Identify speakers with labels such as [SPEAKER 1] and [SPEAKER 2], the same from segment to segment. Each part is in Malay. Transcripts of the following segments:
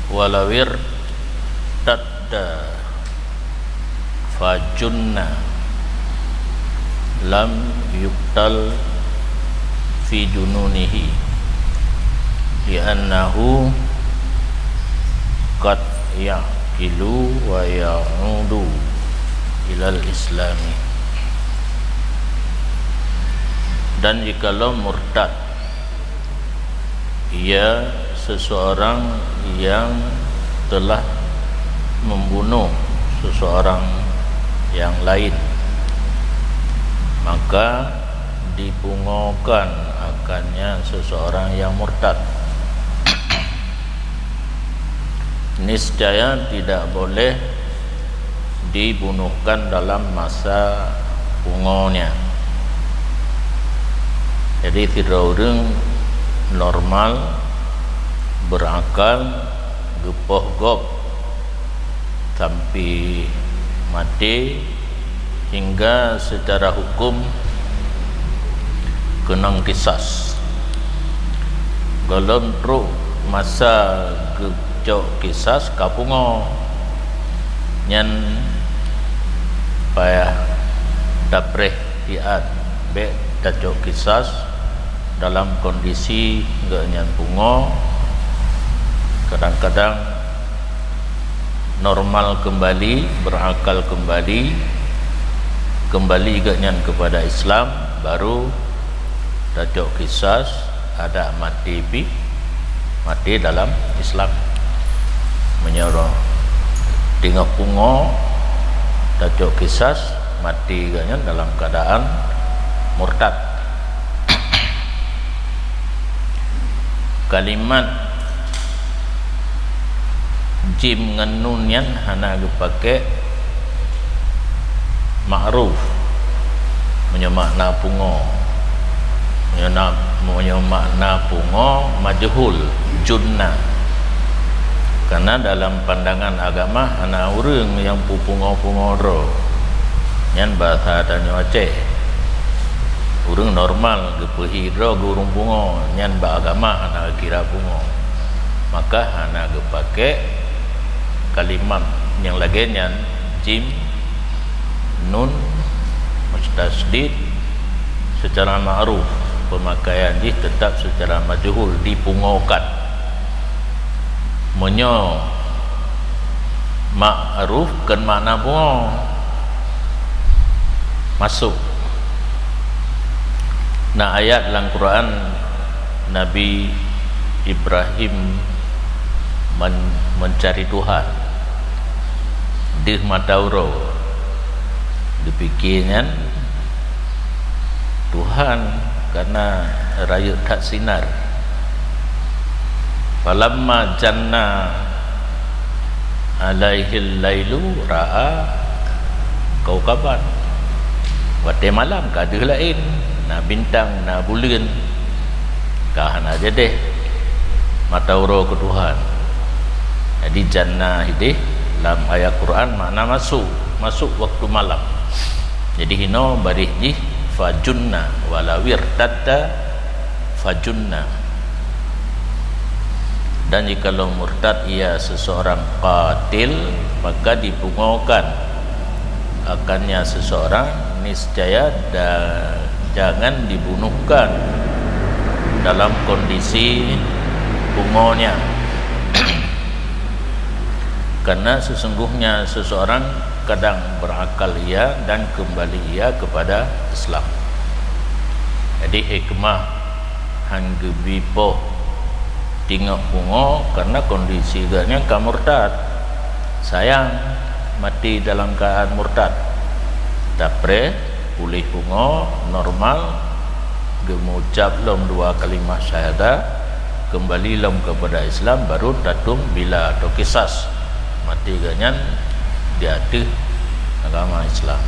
[SPEAKER 1] walawir tadda fajunna lam yuktal fi jununihi li'annahu qad yaqilu wa ya'udu ilal islami. Dan jikalau murtad, ia seseorang yang telah membunuh seseorang yang lain, maka dipungokan akannya seseorang yang murtad. Niscaya tidak boleh dibunuhkan dalam masa pungonya. Jadi tidak orang normal berakal gepoh gop sampai mati hingga secara hukum kenang kisas. Galon pro masa gejok kisas kapungo nyan payah dapreh iat be dajok kisas dalam kondisi enggak nyan pungo, kadang-kadang normal kembali, berakal kembali enggak nyan kepada Islam, baru dajok kisas ada mati dalam Islam, menyuruh tinggal pungo dajok kisas mati enggak nyan dalam keadaan murtad. Kalimat jim ngenunyan hana dipake ma'ruf, menyemakna pungo, menyemakna pungo majhul junna. Karena dalam pandangan agama hana urang yang pupungo-pungo ro nyan bahasa tanyo Aceh, urang normal gepehi ro gurung pungo nyan ba agama hana kira pungo, maka hana gepake kalimat yang lagi nyan jim nun mustasdid secara ma'ruf, pemakaian jih tetap secara majhul dipungokan. Menyo ma'ruf kan makna pungo masuk. Nah, ayat dalam Quran Nabi Ibrahim mencari Tuhan di Matauro, dipikirnya Tuhan karena rayu tak sinar. Falamma janna alaihil lailu ra'a kaukaban. Waktu malam kada lain, na bintang, na bulan, kahan aja deh Matauro ke Tuhan. Jadi jannah ini dalam ayat Quran makna masuk waktu malam. Jadi hino barih jih fajunna walawir tadda fajunna. Dan jikalau murtad ia seseorang qatil, maka dipungokan akannya seseorang, niscaya jangan dibunuhkan dalam kondisi pungonya. Karena sesungguhnya seseorang kadang berakal ia dan kembali ia kepada Islam. Jadi hikmah hanggebipo tinggal pungo karena kondisi gaknya kamurtad, sayang mati dalam keadaan murtad, dapre pulih pungo normal, gemucap lom dua kalimat syahadah, kembali lom kepada Islam, baru datum bila atau kisas mati ganyan diadu agama Islam.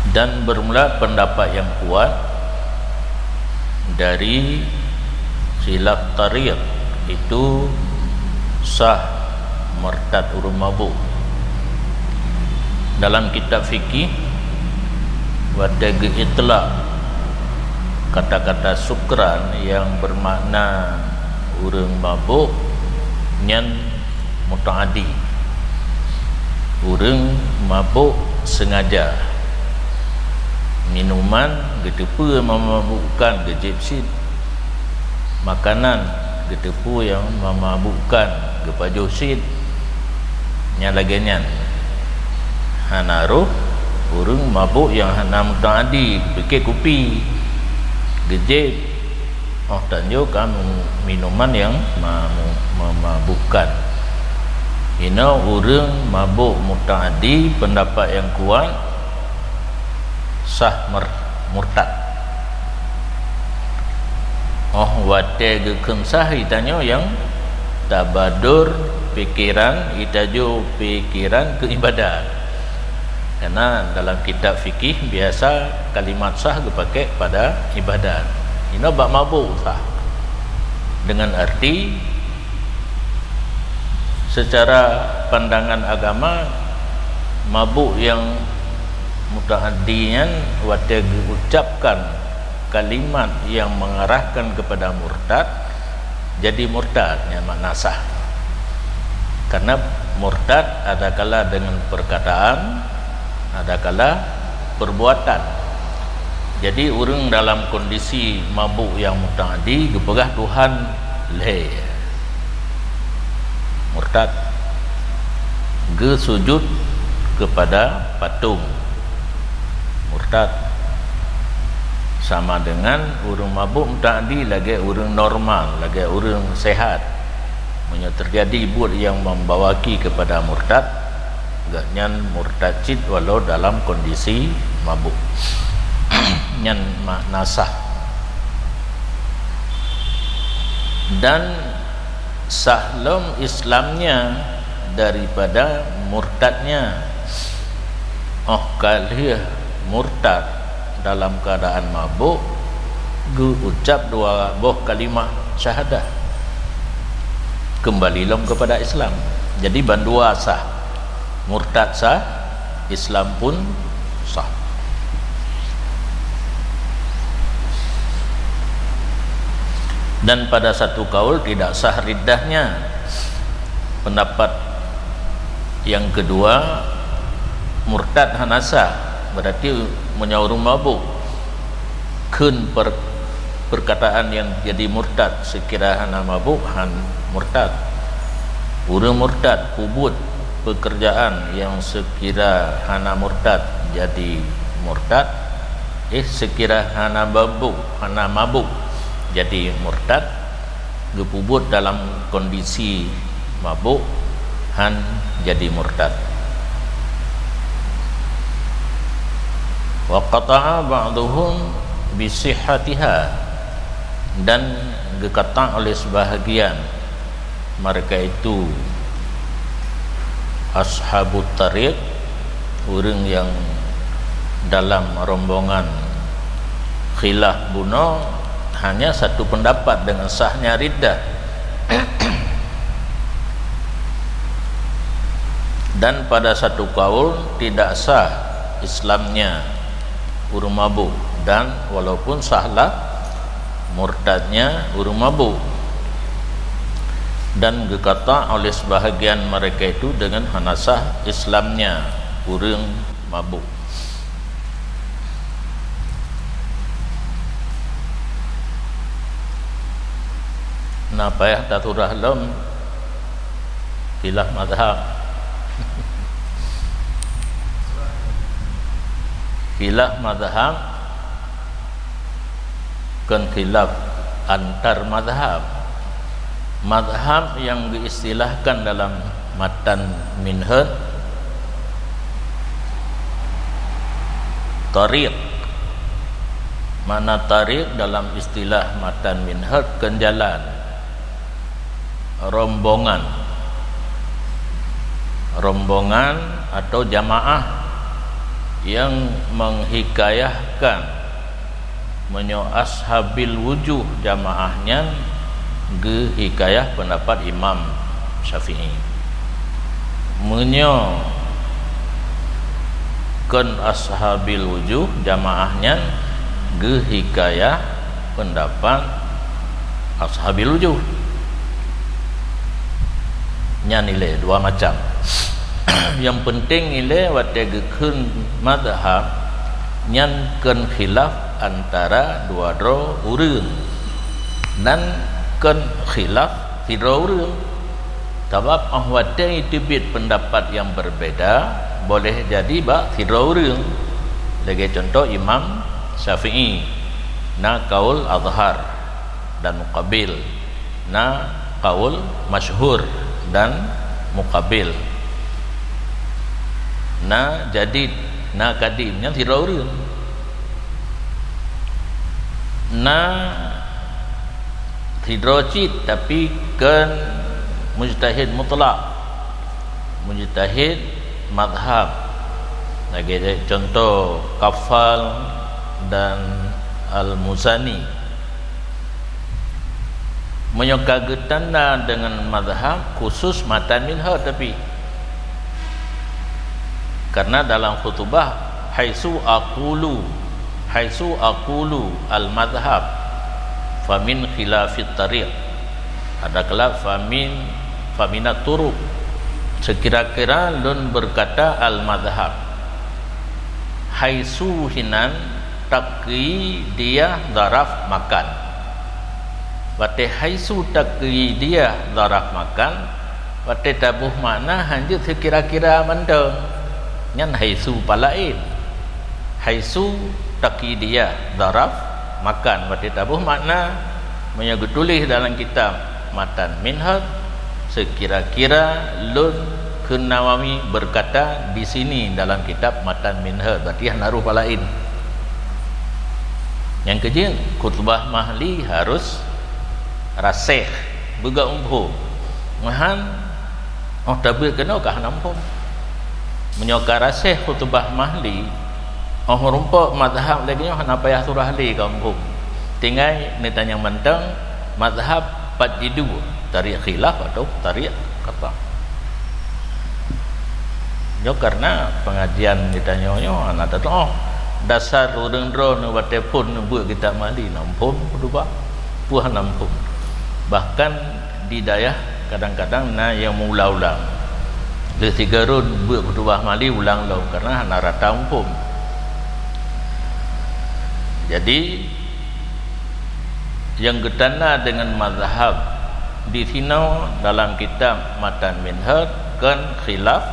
[SPEAKER 1] Dan bermula pendapat yang kuat dari khilaf tariq itu sah murtad urun mabuk. Dalam kitab fikih wadagi itlaq kata-kata sukran yang bermakna urang mabuk nyan mutaaddi. Urang mabuk sengaja. Minuman gedepa memabukkan gejepsit. Makanan gedepa yang memabukkan gepajosit. Nya lagian hanaruh urang mabuk yang hana mutaaddi, fikir kopi gejep tanjo kamu minuman yang memabukkan. Ina urang mabuk mutaaddi pendapat yang kuat sah murtad. Wate gekeng sah itanyo yang tabadur pikiran itajo pikiran ke ibadat. Karena dalam kitab fikih biasa kalimat sah dipakai pada ibadat. Ina bab mabuk sah dengan arti secara pandangan agama mabuk yang mutaaddian wate ucapkan kalimat yang mengarahkan kepada murtad jadi murtad yang makna sah. Karena murtad ada kala dengan perkataan, ada kala perbuatan. Jadi orang dalam kondisi mabuk yang mutaaddi gepegah Tuhan le murtad, ge sujud kepada patung murtad. Sama dengan orang mabuk mutaaddi lagi orang normal, lagi orang sehat. Menyo terjadi buat yang membawaki kepada murtad, nyan murtadcid walau dalam kondisi mabuk. Nyan makna sah. Dan sahlom Islamnya daripada murtadnya. Kali murtad dalam keadaan mabuk gu ucap dua buah kalimah syahadah, kembali lom kepada Islam. Jadi bandua sah, murtad sah, Islam pun sah. Dan pada satu kaul tidak sah riddahnya. Pendapat yang kedua, murtad hanasa, berarti menyaurung mabuk. Kun perkataan yang jadi murtad sekira hana mabuk han murtad. Urang murtad kubut pekerjaan yang sekira hana murtad jadi murtad. Sekira hana mabuk jadi murtad, gepubut dalam kondisi mabuk han jadi murtad. Wa qata'a ba'dhum bi sihhatiha, dan gekata oleh sebahagian mereka itu ashabut tariq, orang yang dalam rombongan khilaf buno hanya satu pendapat dengan sahnya riddah. Dan pada satu kaul tidak sah Islamnya urang mabuk, dan walaupun sahlah murtadnya urang mabuk. Dan dikata oleh sebahagian mereka itu dengan hanasah Islamnya urang mabuk. Napa ya taturah lom khilaf mazhab. Khilaf mazhab kan khilaf antar mazhab. Mazhab yang diistilahkan dalam matan minhaj tariq. Mana tariq dalam istilah matan minhaj kan jalan, rombongan atau jamaah yang menghikayahkan menyo ashabil wujuh jamaahnya ge hikayah pendapat Imam Syafi'i. Menyo kan ashabil wujuh jamaahnya ge hikayah pendapat ashabil wujuh. Nya nilai dua macam. Yang penting nilai wategkeun mazhab nyan keun khilaf antara dua urang dan keun khilaf tiga urang. Sebab ahwate itu pendapat yang berbeda boleh jadi tiga urang. Lagi contoh Imam Syafi'i na kaul azhar dan muqabil, na kaul masyhur dan muqabil, na jadid, na kadimnya tiga urang. Na hidrojid tapi kan mujtahid mutlak, mujtahid madhab. Lagi contoh Kafal dan Al-Muzani menyokagutana dengan madhab khusus matan minha, tapi karena dalam khutbah haitsu aqulu al-madhab famin khilafit tariq, ada kelak faminat turuq, sekira-kira lun berkata al-madhab haitsu hinan taqi dia daraf makan, wate haitsu taqi dia daraf makan, wate tabuh makna hanya sekira-kira mendeng nyan haitsu palain, haitsu taqi dia daraf makan, wate tabuh makna menyebut tulis dalam kitab matan minhaj sekira-kira lun Nawawi berkata di sini dalam kitab matan minhaj, berarti naruh palain. Yang kejil khutbah mahli harus rasih buga umpuh mahan tapi kena kah nampung menyoka rasih khutbah mahli rumpuk madhab lagi hana payah surah li kampung tinggal nitanya mentang madhab pajidu tarik khilaf atau tarik kata yo karena pengajian ditanya anak tu dasar urang drone wate pun buat kita mali nampun berubah puah nampun, bahkan di dayah kadang-kadang na yang mengulang-ulang le tiga run buat berubah mali ulang-ulang karena hana rata umpum. Jadi yang getana dengan mazhab di sini dalam kitab matan minhaj kan khilaf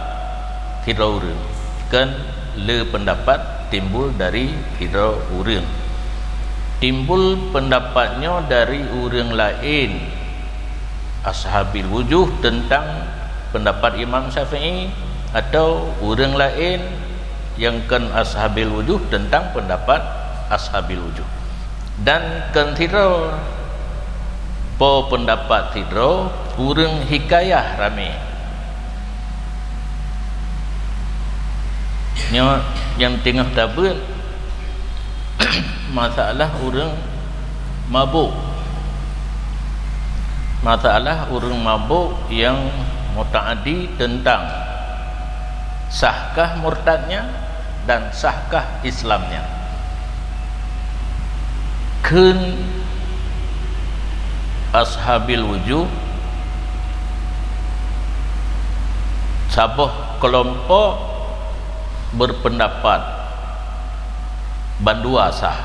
[SPEAKER 1] tiga urang, kan le pendapat timbul dari tiga urang, timbul pendapatnya dari urang lain ashabil wujuh tentang pendapat Imam Syafi'i, atau urang lain yang kan ashabil wujuh tentang pendapat ashabil wujuh, dan kan tiga po pendapat tiga urang hikayah rame yang tengah tabun masalah orang mabuk, masalah orang mabuk yang mutaaddi tentang sahkah murtadnya dan sahkah Islamnya. Kun ashabil wujuh sabuh kelompok berpendapat bandua sah,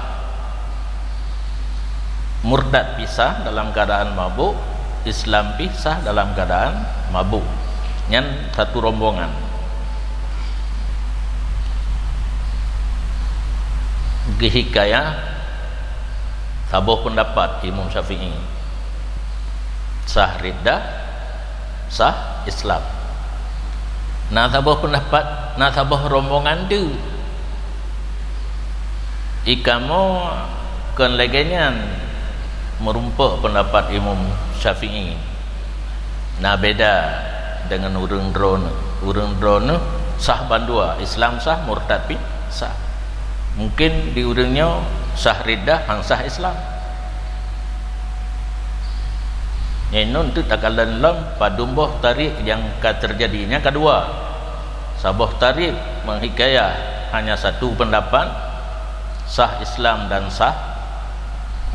[SPEAKER 1] murtad pisah dalam keadaan mabuk, Islam pisah dalam keadaan mabuk, nyan satu rombongan. Gihikaya sabuh pendapat Imam Syafi'i sah riddah, sah Islam. Nah sabuh pendapat, nah sabuh rombongan tu ikamu kan legenya merumpuk pendapat Imam Syafi'i. Nah beda dengan urang drone sah bandua, Islam sah, murtad pi sah. Mungkin di urangnya sah riddah, hang sah Islam. Nyenun tu takalan lam padumboh tarik yang terjadinya kedua. Sabuh tarik menghikayah hanya satu pendapat, sah Islam dan sah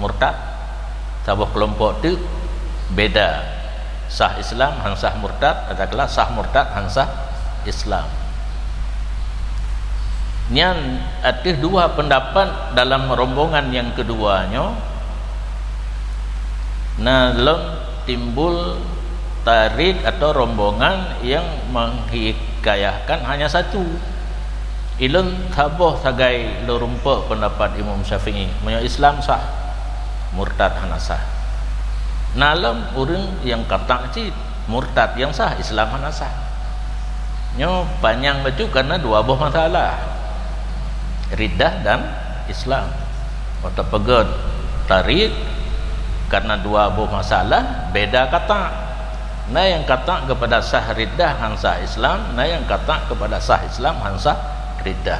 [SPEAKER 1] murtad. Sabuh kelompok tu beda, sah Islam hang sah murtad, adalah sah murtad hang sah Islam. Nyan ada dua pendapat dalam rombongan yang keduanya. Nalon timbul tarik atau rombongan yang menghikayahkan hanya satu. Ilun taboh sagai lorumpa pendapat Imam Syafi'i, punya Islam sah, murtad hana sah. Nalam orang yang kata cik murtad yang sah, Islam hana sah. Nyo panjang baju karena dua buah masalah, riddah dan Islam. Kata pegat tarik karena dua buah masalah, beda kata. Nah yang kata kepada sah riddah han sah Islam, nah yang kata kepada sah Islam han sah riddah.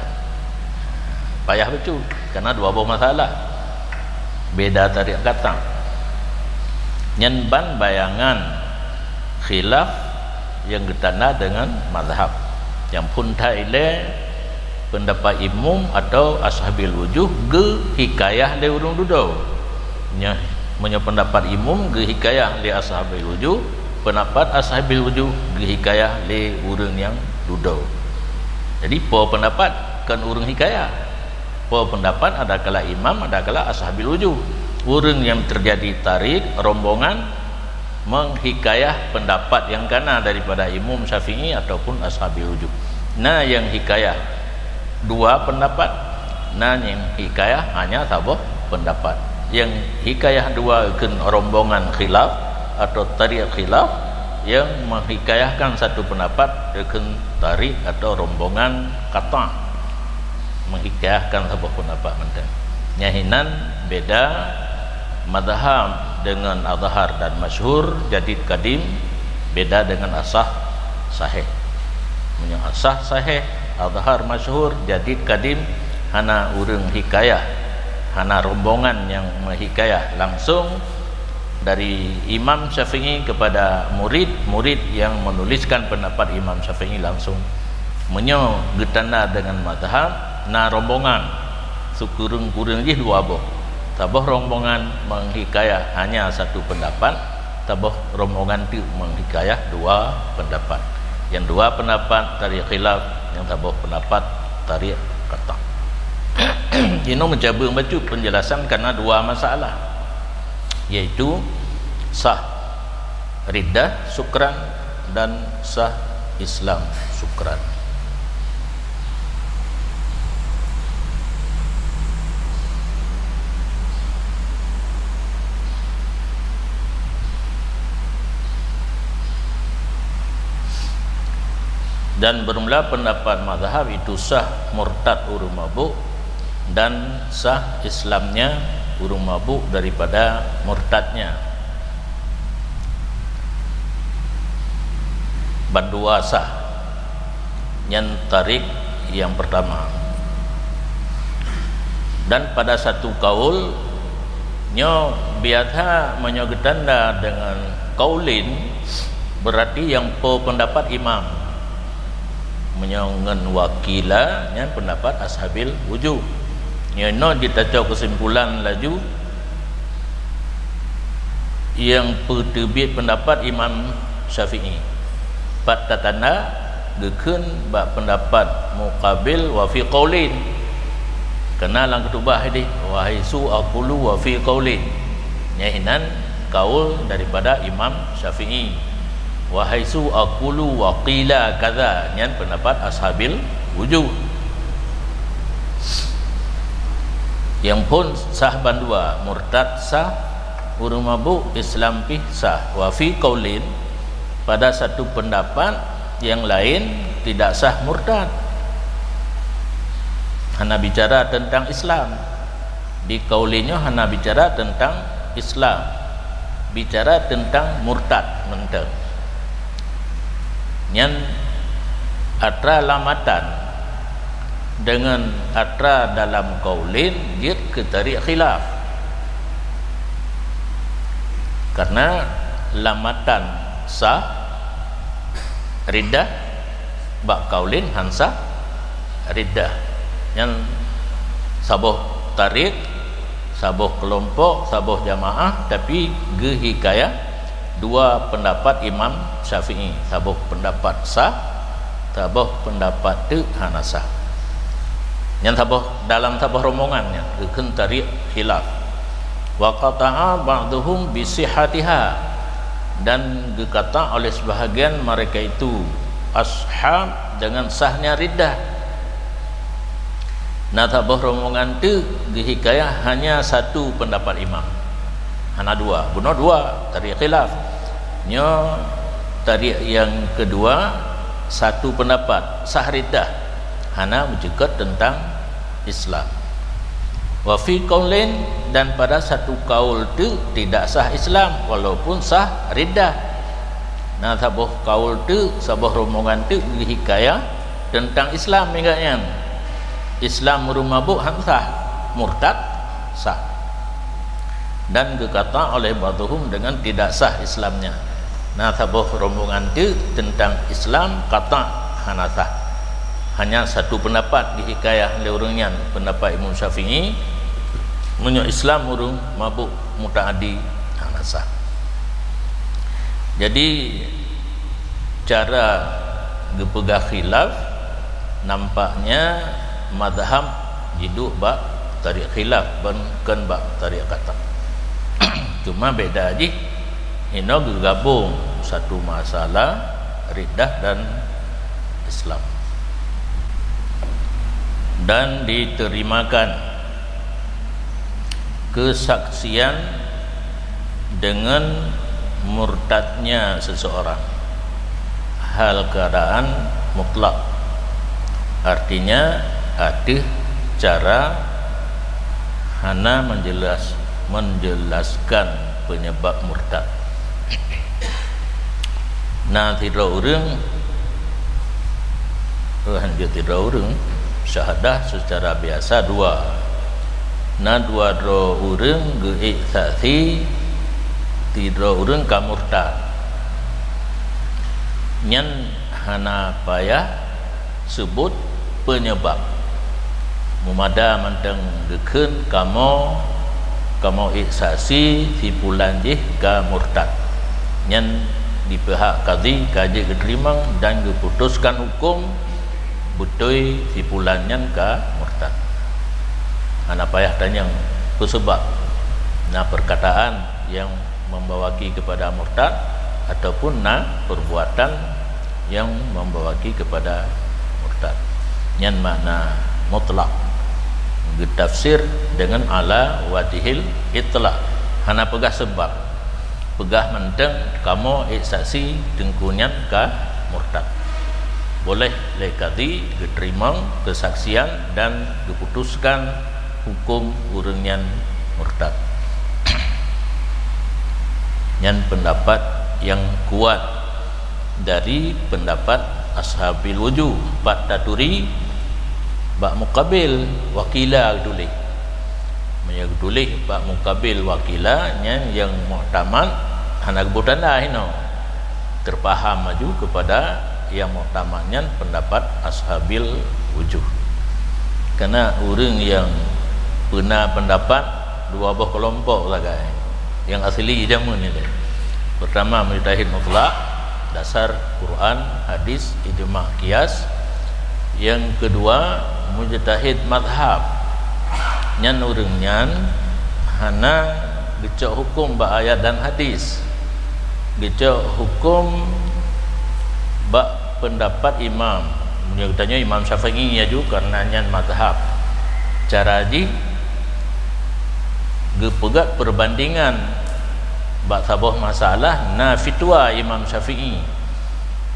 [SPEAKER 1] Payah betul karena dua buah masalah, beda tarik kata. Nyenban bayangan khilaf yang ditanda dengan mazhab yang pun taile pendapat imum atau ashabil wujuh ge hikayah le urung dudau nya punya pendapat imum ge hikayah le ashabil wujuh, pendapat ashabil wujuh ge hikayah le urang yang dudau. Jadi po pendapat kan urang hikayah, po pendapat ada kala imam, ada kala ashabil wujuh. Urang yang terjadi tarik rombongan menghikayah pendapat yang kana daripada Imam Syafi'i ataupun ashabil wujuh. Nah yang hikayah dua pendapat, nah yang hikayah hanya satu pendapat. Yang hikayah dua kan rombongan khilaf atau tarik khilaf, yang menghikayahkan satu pendapat dengan tarik atau rombongan kata menghikayahkan satu pendapat mentah. Nyahinan beda madhab dengan adhar dan masyhur, jadid kadim beda dengan asah sahih. Punya asah sahih, adhar masyhur, jadid kadim hana urang hikayah, hana rombongan yang menghikayah langsung dari Imam Syafi'i kepada murid yang menuliskan pendapat Imam Syafi'i langsung menyo getanda dengan madhab. Na rombongan sukurung-kurung je dua boh. Tabah rombongan menghikayah hanya satu pendapat, tabah rombongan itu menghikayah dua pendapat. Yang dua pendapat tarik khilaf, yang tabah pendapat tarik kata. Ini mencoba membaca penjelasan karena dua masalah, yaitu sah riddah sukran dan sah Islam sukran. Dan bermula pendapat mazhab itu sah murtad urung mabuk dan sah Islamnya urung mabuk daripada murtadnya. Bandua sah yang tarik yang pertama. Dan pada satu kaul nyo biasa menyogetanda dengan kaulin, berarti yang po pendapat imam menyongen wakila yang pendapat ashabil wujuh. Nyono ditacau kesimpulan laju yang pertebit pendapat Imam Syafi'i. Pat tatanda gekeun bab pendapat muqabil wa fi qaulin. Kena lang ketubah ini wahai su aqulu wa fi qaulin. Nyahinan kaul daripada Imam Syafi'i. Wahai su aqulu wa qila kadza, nyan pendapat ashabil wujuh. Yang pun sah bandua, murtad sah, urung mabuk Islam pih sah. Wa fi qaulin, pada satu pendapat yang lain tidak sah murtad. Hana bicara tentang Islam. Di qaulinya hana bicara tentang Islam. Bicara tentang murtad mentang. Yang atra lamatan dengan atra dalam kaulin dia ketarik khilaf, karena lamatan sah riddah bak kaulin hansah riddah. Yang sabuh tarik sabuh kelompok, sabuh jamaah, tapi ge hikayah dua pendapat Imam Syafi'i, sabuh pendapat sah, sabuh pendapat tu hanasah. Yang sabuh dalam sabuh rombongannya geun tarik khilaf. Wa qata'a ba'dhum bi sihhatiha, dan dikata oleh sebahagian mereka itu ashab dengan sahnya riddah. Nah sabuh rombongan tu dihikayah hanya satu pendapat imam, hanya dua, bunuh dua tarik khilaf. Nya tarik yang kedua satu pendapat sah riddah, hanya mencegat tentang Islam. Wa fi qaulin, dan pada satu kaul tu tidak sah Islam walaupun sah riddah. Nah sabuh kaul tu, sabuh rombongan tu dihikayah tentang Islam agaknya. Islam mabuk sah, murtad sah. Dan dikata oleh ba'dhum dengan tidak sah Islamnya. Nah sabuh rombongan tu tentang Islam kata hana sah. Hanya satu pendapat dihikayah oleh orangnya, pendapat Imam Syafi'i, menyo Islam urung mabuk mutaaddi hana sah. Jadi cara gepegah khilaf nampaknya mazhab jiduk bak tarik khilaf bukan bak tarik kata. Cuma beda aja, ini gabung satu masalah riddah dan Islam, dan diterimakan kesaksian dengan murtadnya seseorang hal keadaan mutlak. Artinya ada cara hana menjelaskan penyebab murtad. Nah tidak orang hanya tidak orang syahadah secara biasa dua. Nah dua orang ge saksi tidak orang ka murtad. Nyan hana payah sebut penyebab. Mumada manteng gekeun kamo saksi si pulan jih ka murtad. Nyan di pihak qadhi kaji keterimang dan diputuskan hukum betul si pulan nyan ka murtad. Ana payah tanya sebab nah perkataan yang membawaki kepada murtad ataupun nah perbuatan yang membawaki kepada murtad. Yang makna mutlak ditafsir dengan ala wajhil itlaq, hana pegah sebab, pegah menteng kamu saksi tengkunyan ka murtad. Boleh lekati diterima kesaksian dan diputuskan hukum urunyan murtad. Yang pendapat yang kuat dari pendapat ashabil wujuh Pak Taturi Pak Muqabil wakila dulih menyagdulih Pak Muqabil wakilanya yang muhtamad anak kebutan dah ini terpaham maju kepada yang muhtamadnya pendapat ashabil wujuh. Karena orang yang pernah pendapat dua buah kelompok lah guys, yang asli jamun ini. Pertama mujtahid mutlak dasar Quran, hadis, ijma' qiyas. Yang kedua mujtahid madhab, nyan urang nyan hana gecok hukum ba ayat dan hadis, gecok hukum ba pendapat imam. Yang tanya Imam Syafi'i ya juga karena nyan madhab. Cara di gepegat perbandingan bak sabuh masalah na fitwa Imam Syafi'i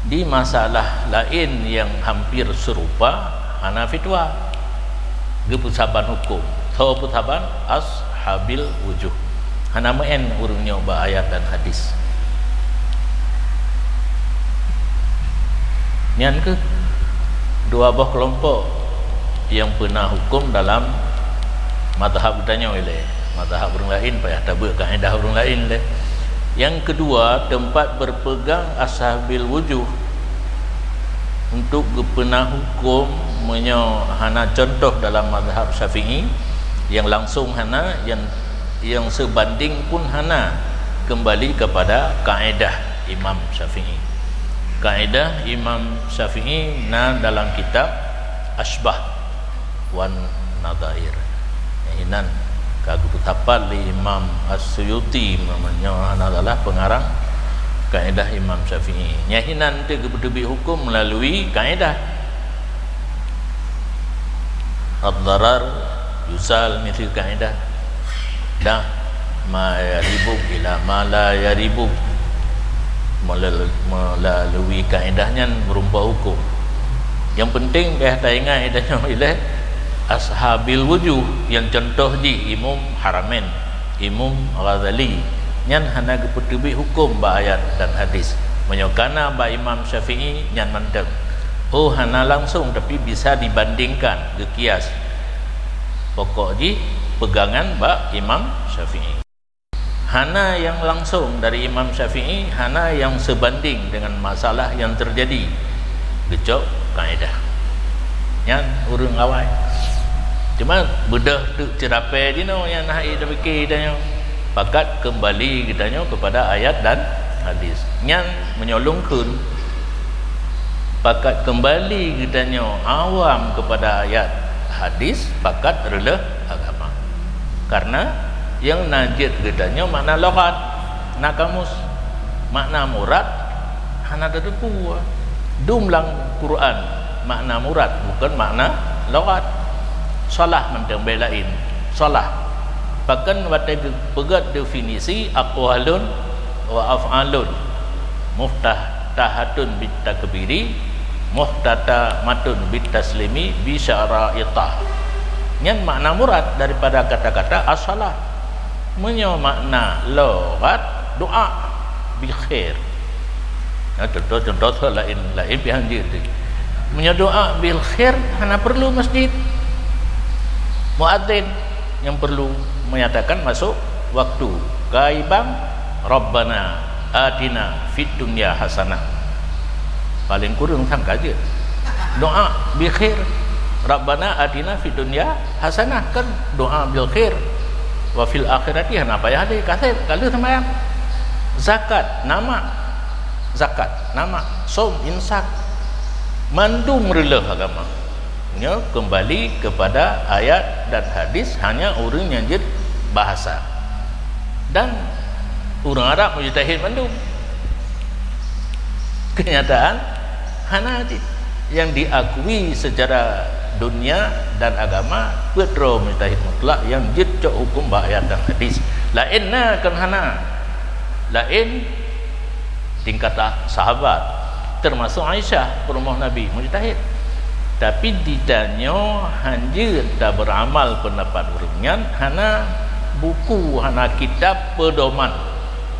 [SPEAKER 1] di masalah lain yang hampir serupa ana fitwa gepusaban hukum sawa pusaban ashabil wujuh hana main urungnya ba ayat dan hadis. Nyan ke dua buah kelompok yang pernah hukum dalam mazhab tanya oleh mazhab orang lain payah tabuk kaedah orang lain leh. Yang kedua tempat berpegang ashabil wujuh untuk pernah hukum hana contoh dalam mazhab Syafi'i yang langsung hana, yang sebanding pun hana, kembali kepada kaedah Imam Syafi'i. Kaedah Imam Syafi'i dalam kitab Asbah wan Nadhair. Inan kagu tapal li Imam As-Suyuti namanya adalah pengarang kaedah Imam Syafi'i. Nyahinan dia kebetubi hukum melalui kaedah ad-darar yusal mithil kaedah dah ma yaribu ila ma la yaribu, melalui kaedahnya merubah hukum. Yang penting dah ingat idahnya ialah ashabil wujuh, yang contoh di Imam Haramain, Imam Ghazali nyan hana kepetubi hukum ba ayat dan hadis. Menyokana ba Imam Syafi'i nyan mandek. Oh hana langsung tapi bisa dibandingkan ke kias. Pokok di pegangan ba Imam Syafi'i. Hana yang langsung dari Imam Syafi'i, hana yang sebanding dengan masalah yang terjadi. Gecok kaedah. Nyan urang awal. Cuma bedah tu cerapai di no yang nak ida fikir dah, pakat kembali kitanya kepada ayat dan hadis. Yang menyolongkan pakat kembali kitanya awam kepada ayat hadis, pakat rela agama. Karena yang najid kitanya makna lughat, nak kamus, makna murad hana dedepu. Dumlang Quran makna murad bukan makna lughat. Salah mentang belain salah. Bahkan waktu pegat definisi aqwalun wa af'alun muftatahatun bitakbiri muftatamatun bitaslimi bi syara'itah. Yang makna murad daripada kata-kata as-salah menyo makna lughat doa bi khair. Contoh lain pihak dia tu menyo doa bil khair hana perlu masjid. Muadzin yang perlu menyatakan masuk waktu gaibang Rabbana atina fid dunya hasanah, paling kurang sangka aja doa bil khair. Rabbana atina fid dunya hasanah kan doa bil khair, wa fil akhirati apa ya ada kasih kalau sembahyang. Zakat nama som insak mandum rela agama. Kembali kepada ayat dan hadis, hanya orang yang jid bahasa dan orang Arab mujtahid mandum. Kenyataan hana yang diakui secara dunia dan agama petro mujtahid mutlak yang jid cok hukum ayat dan hadis. Lainna kan hana lain tingkat sahabat termasuk Aisyah perumah Nabi mujtahid. Tapi ditanya hanya tak beramal pendapat orangnya, hana buku, hana kitab pedoman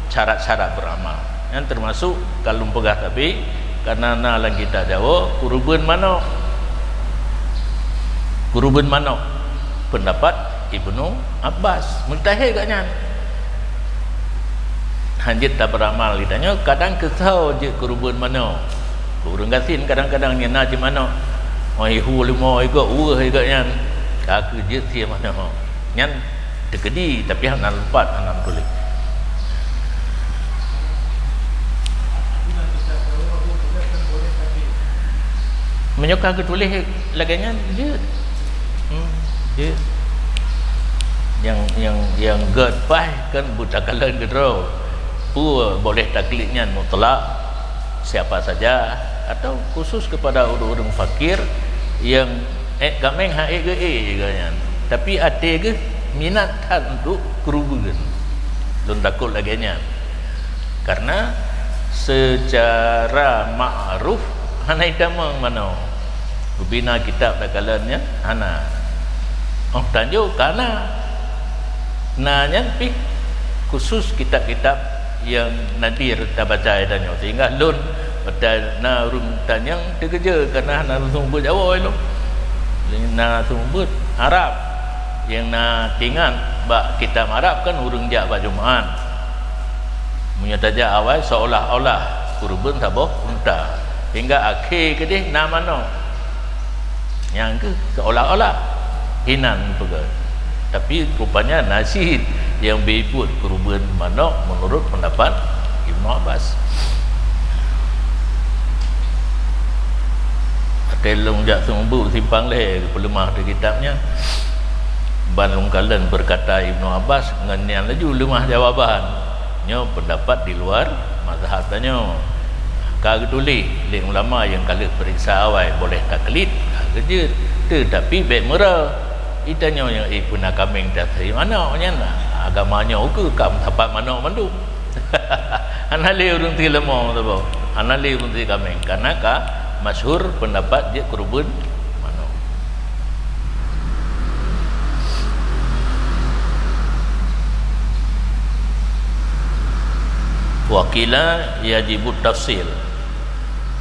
[SPEAKER 1] syarat-syarat beramal. Yang termasuk kalau pegah tapi karena lang kita jawab kurubun mana pendapat Ibnu Abbas mujtahid katnya. Hanya tak beramal ditanya kadang kesau je kurubun mana. Kurang gasin kadang-kadang ni nak mana. Oi hu limo ego urah nya aku je sia mana nyan tekedi tapi hana lepat hana tulis menyokah ke tulis laganya je yang god pai kan butakalan gedro pu boleh taklidnya mutlak siapa saja atau khusus kepada orang-orang fakir yang gameng hae ge kan, tapi ate ge minatan untuk kerubuhan dan takut laginya karena secara ma'ruf hana idamang mana bina kitab dakalannya hana tanjuk karena nanya pi khusus kitab-kitab yang nadir tak baca dan sehingga lun pada na urung tanyang terkeja karena na sumber Jawa itu na sumber Arab yang na tinggal bak kitab Arab kan urung jak bak Jumaat menyataja awal seolah-olah kurban taboh unta hingga akhir kedih na mano yang ke seolah-olah hinan pegat Tapi rupanya nasid yang beibut perubahan manok menurut pendapat Ibnu Abbas. Telung jak sumbu simpang leh pelemah di kitabnya. Ban lungkalan berkata Ibnu Abbas nganian laju lemah jawaban. Nyo pendapat di luar mazhab tanya. Kalau tulis leh ulama yang kalau periksa awal boleh taklid kerja tetapi baik merah itanya yang punah kambing dah dari mana nya agamanya ke kam tempat mana mandu anali urang ti lemah tu ba anali urang ti kambing karena ka masyhur pendapat dia kurban mana wakila yajib tafsil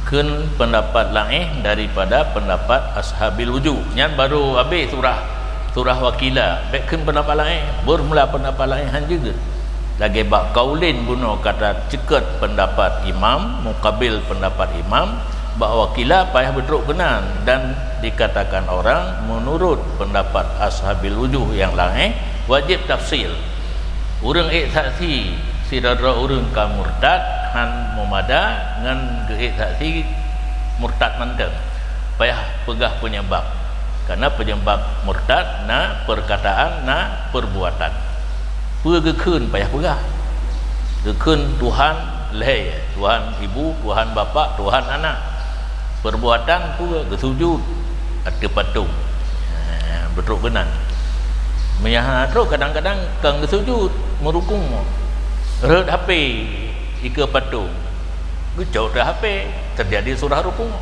[SPEAKER 1] kun pendapat lain daripada pendapat ashabil wujuh nyan baru habis surah wakila baikkan pendapat lain bermula pendapat lain han juga lagi bak kaulin buno kata cekat pendapat imam mukabil pendapat imam bak wakila payah betruk kenan dan dikatakan orang menurut pendapat ashabil wujuh yang lain wajib tafsil urang saksi sidara urang ka murtad han mumada ngan geik saksi murtad manteng payah pegah penyebab karena penyebab murtad na perkataan na perbuatan pegekeun payah pegah gekeun Tuhan leh Tuhan ibu Tuhan bapa Tuhan anak perbuatan pun gesujud ada patung betul benar menyaharo kadang-kadang kang gesujud merukung red HP ika patung gucau dah HP terjadi surah rukung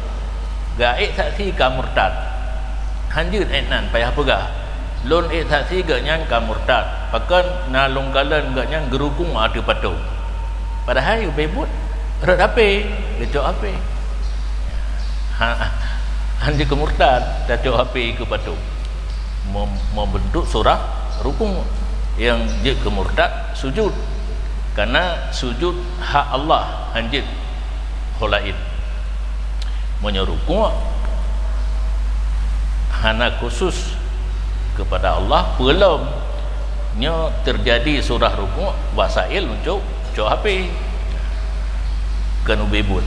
[SPEAKER 1] gaik saksi ka murtad hanjut enan payah pegah lon saksi ga nyan ka murtad pakan na longgalan ga nyan gerukung ada patung padahal bebut red HP gucau HP hanjut ke murtad gucau HP ika patung membentuk surah rukung yang je ke murtad sujud karena sujud hak Allah hanjit holain menyerukung hana khusus kepada Allah belum nya terjadi surah rukuk wasail untuk HP kan ubebul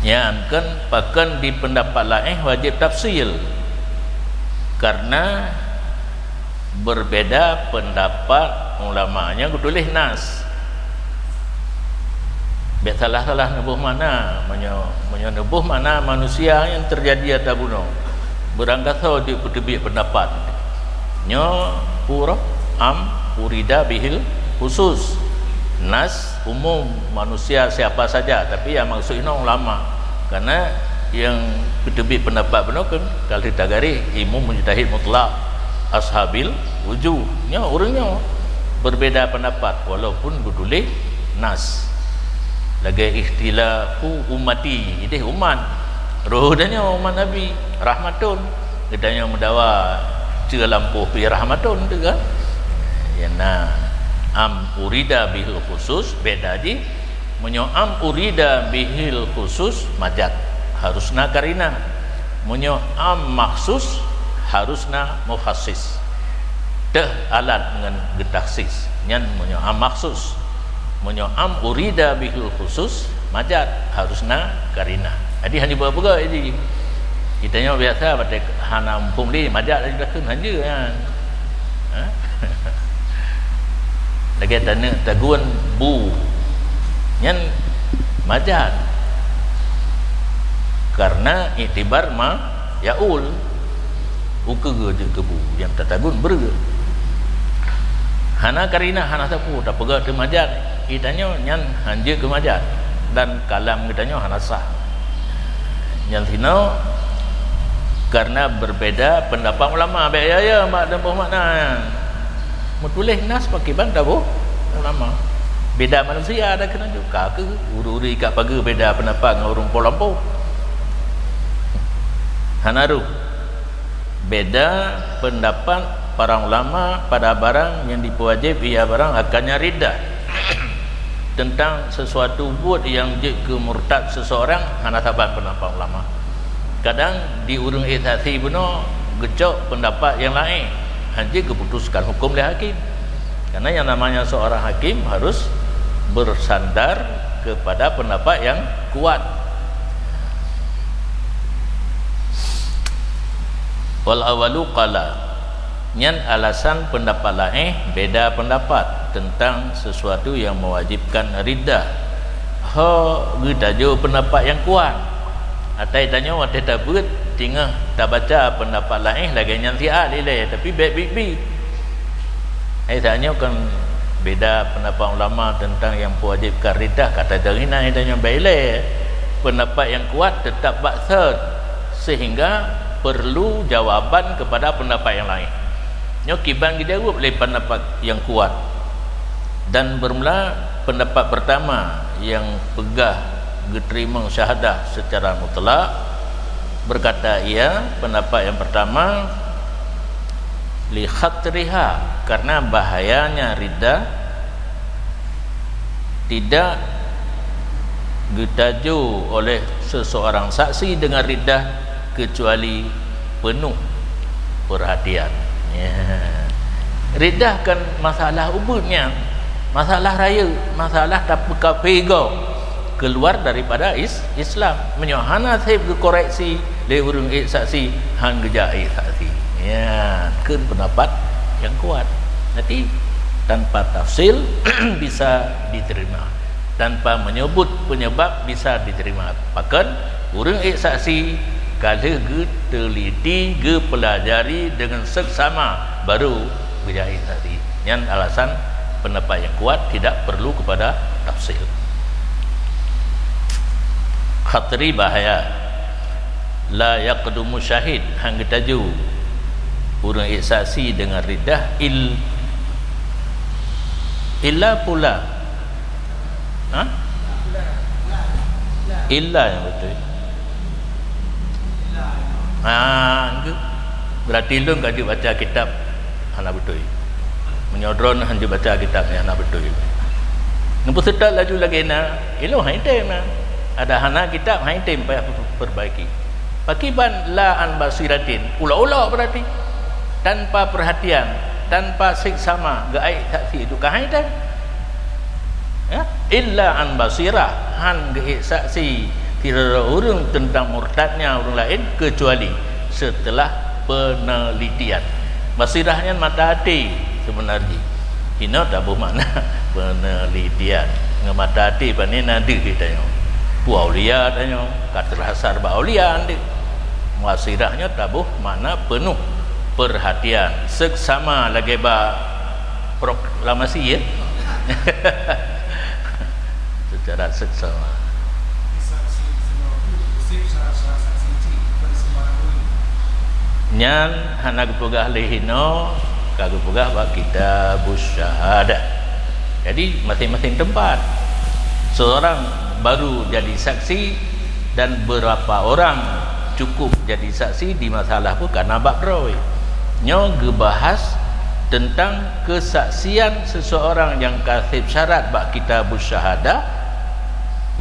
[SPEAKER 1] yang kan pakan di pendapat lain wajib tafsil karena berbeda pendapat ulamanya tulis nas biar salah-salah nebuh mana menyubuh mana manusia yang terjadi atas gunung berangkasa di kutubik pendapat nyo pura urida bihil khusus nas umum manusia siapa saja tapi yang maksudnya ulama karena yang kutubik pendapat benar kan kalau ditagari imum mujtahid mutlak ashabil wujuhnya orangnya berbeda pendapat walaupun tulis nas lagi ikhtilafu ummati ini umat rohnya umat Nabi rahmatun gedanya mendawa cira lampuh pi rahmatun tu kan ya na urida bihil khusus beda di menyo urida bihil khusus majat harusna karina menyo maksus harusna mufassis dah alat dengan getaksis nyan menyo maksus menyo urida bihil khusus majat harusna karina jadi hanya berapa jadi kitanya biasa pada hana umpum li majat lagi dah kun hanya kan lagi tanya taguan bu nyan majat karena iktibar ma yaul uke je kebu yang tatagun berge hana karina hana sapu tak pegak ke majat kitanya nyan hanja ke majat dan kalam kitanya hana sah nyan sinau karena berbeda pendapat ulama baik ya mak dan boh makna metulis nas pakai banda boh ulama beda manusia ada kena juga ke uri-uri kat pagar beda pendapat dengan orang Polampo hanaru beda pendapat para ulama pada barang yang dipuajib ia barang akannya riddah tentang sesuatu buat yang je ke murtad seseorang hana saban pendapat ulama kadang di urung ihsasi benar gecok pendapat yang lain, hanya keputuskan hukum oleh hakim. Karena yang namanya seorang hakim harus bersandar kepada pendapat yang kuat. Wal awalu qala, nyan alasan pendapat lain beda pendapat tentang sesuatu yang mewajibkan riddah. Tajuk pendapat yang kuat. Atai tanya waktu tak berat tinggal tak baca pendapat lain lagi nyan siat lilai tapi baik-baik. Tanya kan beda pendapat ulama tentang yang mewajibkan riddah, kata darina tanya baik pendapat yang kuat tetap baksad sehingga perlu jawaban kepada pendapat yang lain. Nyokiban dijawab oleh pendapat yang kuat. Dan bermula pendapat pertama yang pegah diterima syahadah secara mutlak, berkata ia pendapat yang pertama li khatriha, karena bahayanya riddah tidak ditaju oleh seseorang saksi dengan riddah kecuali penuh perhatian. Riddah kan masalah ubudnya, masalah raya, masalah tak peka keluar daripada Islam. Menyohana saya koreksi le urung saksi hang gejai saksi. Kan pendapat yang kuat. Nanti tanpa tafsil bisa diterima, tanpa menyebut penyebab bisa diterima. Bahkan urung saksi kalau teliti, pelajari dengan seksama baru gejai saksi. Yang alasan pendapat yang kuat tidak perlu kepada tafsil. Khatri bahaya, la yaqdumu syahid, hang taju urang saksi dengan riddah illa pula. Illa yang betul. Berarti lu enggak baca kitab anak betul. Menyodron hanya baca kitabnya anak betul. Nampu setat laju lagi na, ilo haitem na. Ada hana kitab haitem payah perbaiki. Pakiban la an basiratin, ula-ula berarti tanpa perhatian, tanpa siksama, gaib saksi itu kahaitem. Ya, illa an basirah, han gaib saksi tidak urang tentang murtadnya orang lain kecuali setelah penelitian. Basirahnya mata hati sebenarnya. Ini tak bermakna penelitian. Dengan mata hati pani nanti kita tengok. Aulia tanya, kata hasar aulia nanti. Basirahnya tak bermakna penuh perhatian. Seksama lagi ba proklamasi ya. Secara seksama. Nyan hanak pegah lehino kagak pegah bak kita busyahadah. Jadi masing-masing tempat seorang baru jadi saksi dan berapa orang cukup jadi saksi di masalah pun karena bak roy nyo gebahas tentang kesaksian seseorang yang kasih syarat bak kita busyahadah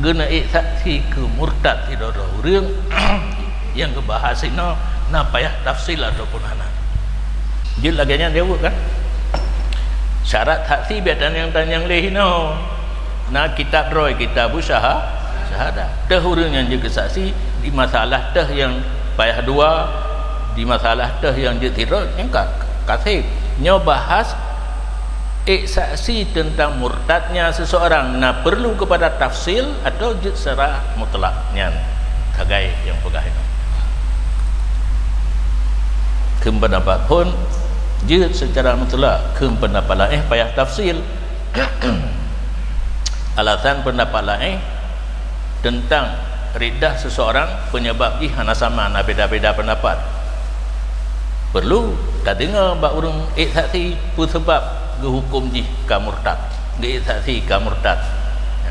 [SPEAKER 1] guna saksi ke murtad tidak ada orang yang gebahas ino napa ya tafsil ataupun anak dia laginya dia buat kan syarat saksi biatan yang tanyang lehino na kitab roy kitab syahadah teh urang yang juga saksi di masalah teh yang payah dua di masalah teh yang jetiro yang kasih nyo bahas saksi tentang murtadnya seseorang na perlu kepada tafsil atau jet secara mutlaknya kagai yang pegah itu pendapat pun dia secara mutlak pendapat lain payah tafsil. Alasan pendapat lain tentang riddah seseorang penyebab hana sama na beda-beda pendapat perlu tak dengar bak urang saksi pun sebab ge hukum ji ka murtad ge saksi ka murtad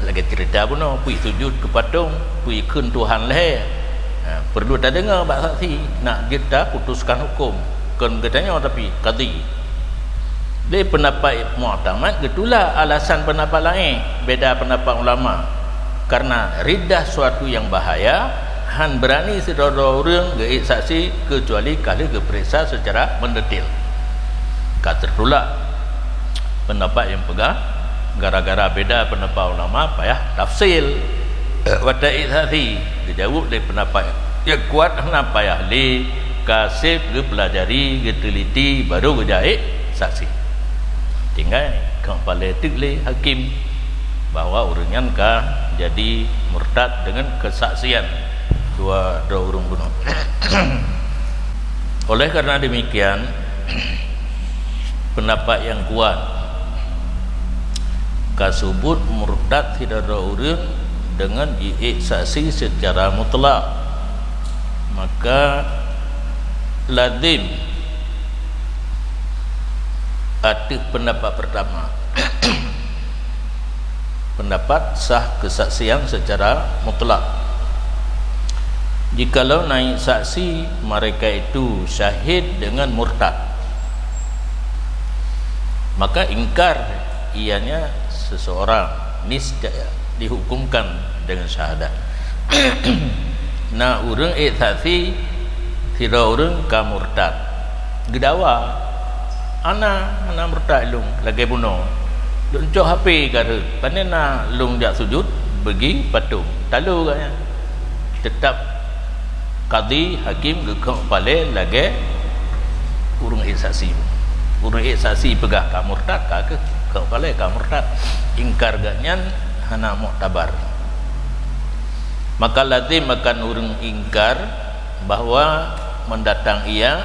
[SPEAKER 1] lagi cerita pun pui sujud ke patung pui keun Tuhan leh. Perlu tak dengar bak saksi nak kita putuskan hukum kan katanya tapi qadi dia pendapat mu'tamad gitulah alasan pendapat lain beda pendapat ulama karena riddah suatu yang bahaya han berani sedara orang ge saksi kecuali kalau diperiksa secara mendetil. Kat tertolak pendapat yang pegang gara-gara beda pendapat ulama payah tafsil wa ta'ithati dijawab dari pendapat yang kuat hana payah li kasib ge pelajari ge teliti baru ge jahit saksi. Tinggal kepala tikli hakim bahawa orangnya kah jadi murtad dengan kesaksian dua orang bunuh. Oleh karena demikian pendapat yang kuat kasubut murtad tidak ada orang dengan saksi secara mutlak, maka lazim ada pendapat pertama pendapat sah kesaksian secara mutlak. Jikalau naik saksi mereka itu syahid dengan murtad, maka ingkar ianya seseorang niscaya dihukumkan dengan syahadat. Nah urang saksi tidak orang ka murtad gedawa ana murtad lung lagi bunuh duk cok HP kata panena lung jak sujud bagi patung talu katnya tetap qadi hakim gekok pale lagi urang saksi pegah ka murtad ka ke pale ka murtad ingkar ganyan hana muktabar, maka lazim akan urang ingkar bahawa mendatang ia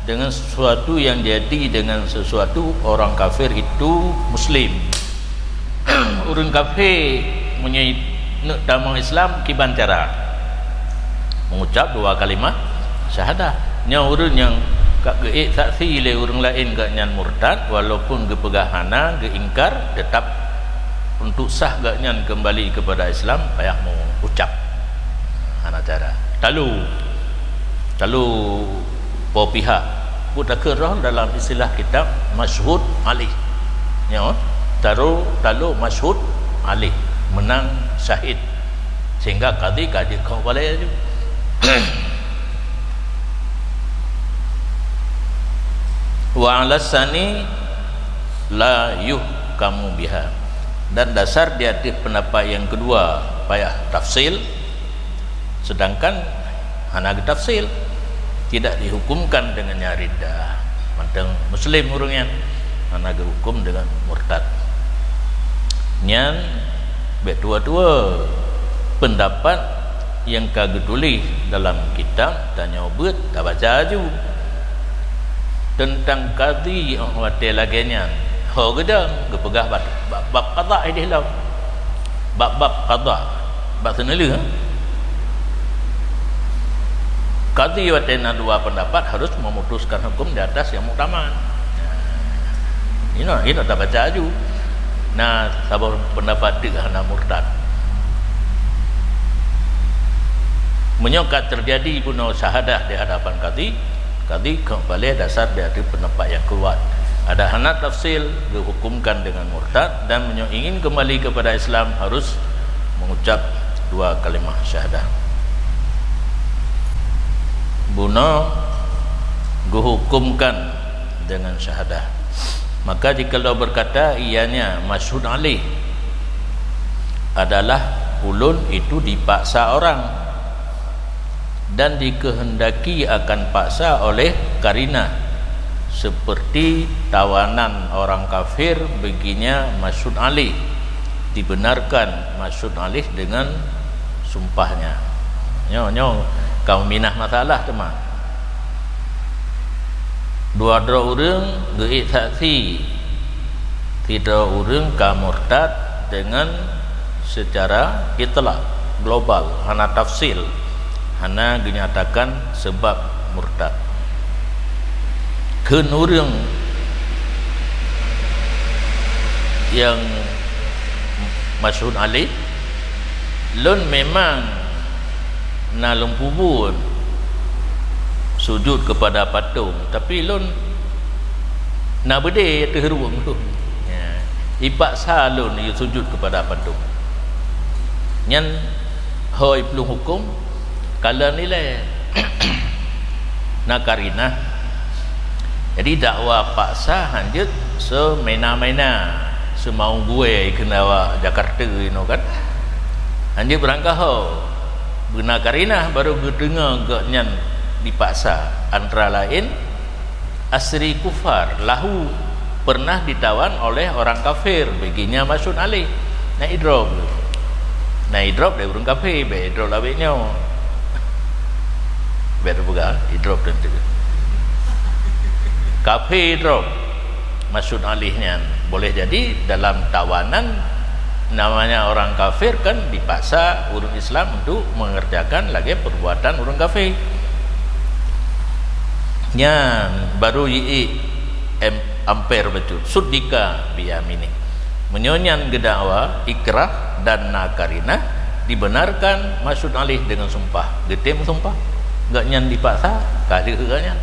[SPEAKER 1] dengan sesuatu yang jadi dengan sesuatu orang kafir itu muslim. Orang kafir punya damang Islam kiban cara mengucap dua kalimat syahadah. Nya orang yang kagek saksi le orang lain gak nyan murtad walaupun gepegahana geingkar tetap untuk sah gak nyan kembali kepada Islam payah mau ucap hana cara talu po pihak mutakarrah dalam istilah kitab masyhud alih ya talu masyhud alih menang syahid sehingga qadi kau boleh wa alasani la yuhkamu biha, dan dasar di atas pendapat yang kedua payah tafsil, sedangkan hana tafsil tidak dihukumkan dengan riddah manteng muslim urangnya hana hukum dengan murtad. Nyan betua-tua pendapat yang kagak tulis dalam kitab tanya ubud tak baca aju tentang qadi hotel lagenya ho gedang gepegah bab qada ini lah bab qada bab senela qadi watena dua pendapat harus memutuskan hukum di atas yang muktamad. Ini tak baca aju. Nah sabar pendapat hana murtad menyokat terjadi bunuh syahadah di hadapan qadi kembali dasar dari pendapat yang kuat. Ada hana tafsil dihukumkan dengan murtad dan ingin kembali kepada Islam harus mengucap dua kalimah syahadah. Bunuh dihukumkan dengan syahadah. Maka jika berkata ianya masyhud alih adalah ulun itu dipaksa orang dan dikehendaki akan paksa oleh karina seperti tawanan orang kafir baginya masyhud alih dibenarkan masyhud alih dengan sumpahnya. Nyo kau minah masalah teman dua orang geik saksi tidak orang ka murtad dengan secara itlaq global hana tafsil hana dinyatakan sebab murtad keun urang yang masyhud alih lun memang na lumpubun sujud kepada patung tapi lun na bede terheruang tu ya ipaksa lun sujud kepada patung nyan hoi pelung hukum Kalau nilai nak karinah. Jadi dakwah paksa hanjut semena-mena semau gue kena awak Jakarta kan. Hanjut berangkah guna karinah baru dengar gaknyan dipaksa. Antara lain asri kufar lahu pernah ditawan oleh orang kafir baginya maksud alih nak idrop dari orang kafir be idrop labiknya better bukan idrop dan tu kafir idrop maksud alihnya boleh jadi dalam tawanan namanya orang kafir kan dipaksa orang Islam untuk mengerjakan lagi perbuatan orang kafir yang baru ampere betul sudika biyamini menyonyan gedakwa ikrah dan nakarinah dibenarkan maksud alih dengan sumpah getem sumpah gak nyan dipaksa kali kegaknya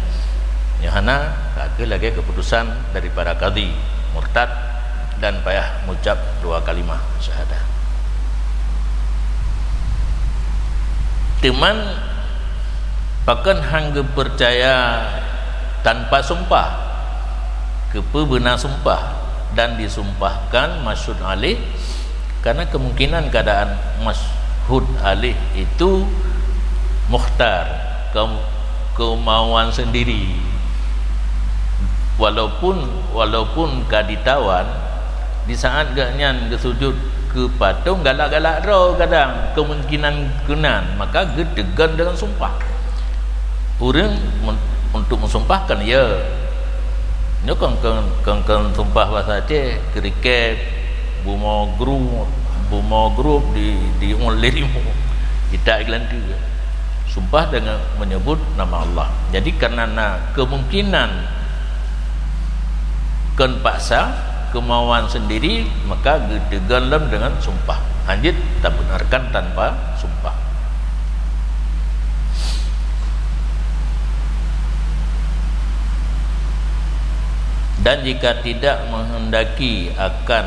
[SPEAKER 1] nyahana kaki lagi keputusan daripada qadhi murtad dan payah mengucap 2 kalimah syahadah. Teman pakan hangga percaya tanpa sumpah benar sumpah dan disumpahkan maksud alih karena kemungkinan keadaan maksud alih itu mukhtar kemauan sendiri walaupun kaditawan di saat gaknyan kesujud ke patung galak-galak roh kadang kemungkinan kenan maka gedegan dengan sumpah orang untuk mensumpahkan ya ni kan sumpah bahasa Aceh kriket bumo group di onlirimu kita iklan tu sumpah dengan menyebut nama Allah. Jadi kerana kemungkinan kan paksa kemauan sendiri maka gedegalam dengan sumpah anjit tak benarkan tanpa sumpah. Dan jika tidak menghendaki akan